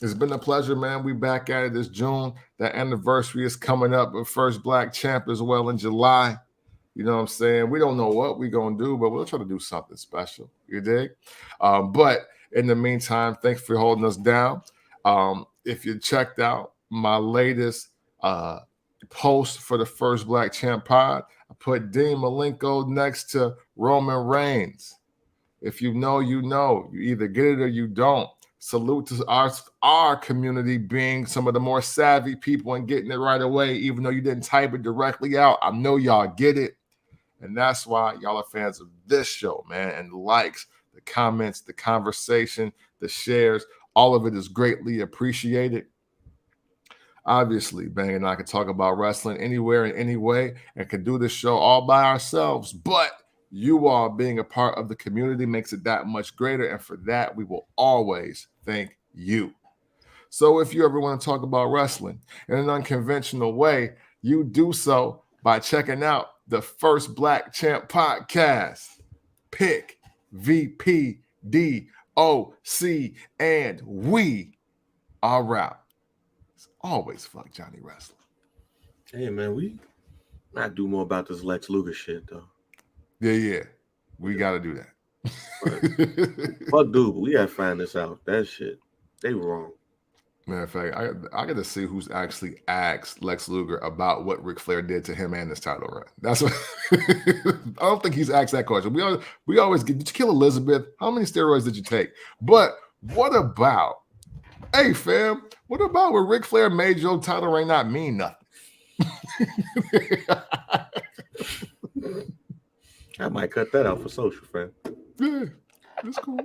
it's been a pleasure, man. We back at it this June. That anniversary is coming up. The first Black Champ as well in July. You know what I'm saying? We don't know what we're going to do, but we'll try to do something special. You dig? But in the meantime, thanks for holding us down. If you checked out my latest post for the first Black Champ pod, I put Dean Malenko next to Roman Reigns. If you know, you know. You either get it or you don't. Salute to our community being some of the more savvy people and getting it right away, even though you didn't type it directly out. I know y'all get it. And that's why y'all are fans of this show, man. And likes, the comments, the conversation, the shares. All of it is greatly appreciated. Obviously, Bang and I can talk about wrestling anywhere in any way and can do this show all by ourselves, but you all being a part of the community makes it that much greater, and for that, we will always thank you. So if you ever want to talk about wrestling in an unconventional way, you do so by checking out the First Black Champ podcast. Pick VP, DOC, and we are out. Always fuck Johnny Wrestling. Hey man, we gotta do more about this Lex Luger shit though. Yeah. We gotta do that. Fuck dude, we gotta find this out. That shit, they wrong. Matter of fact, I got to see who's actually asked Lex Luger about what Ric Flair did to him and his title run. That's what I don't think he's asked that question. We always get, did you kill Elizabeth? How many steroids did you take? But what about, hey fam, what about when Ric Flair made your title reign not mean nothing? I might cut that out for social, fam. Yeah, that's cool.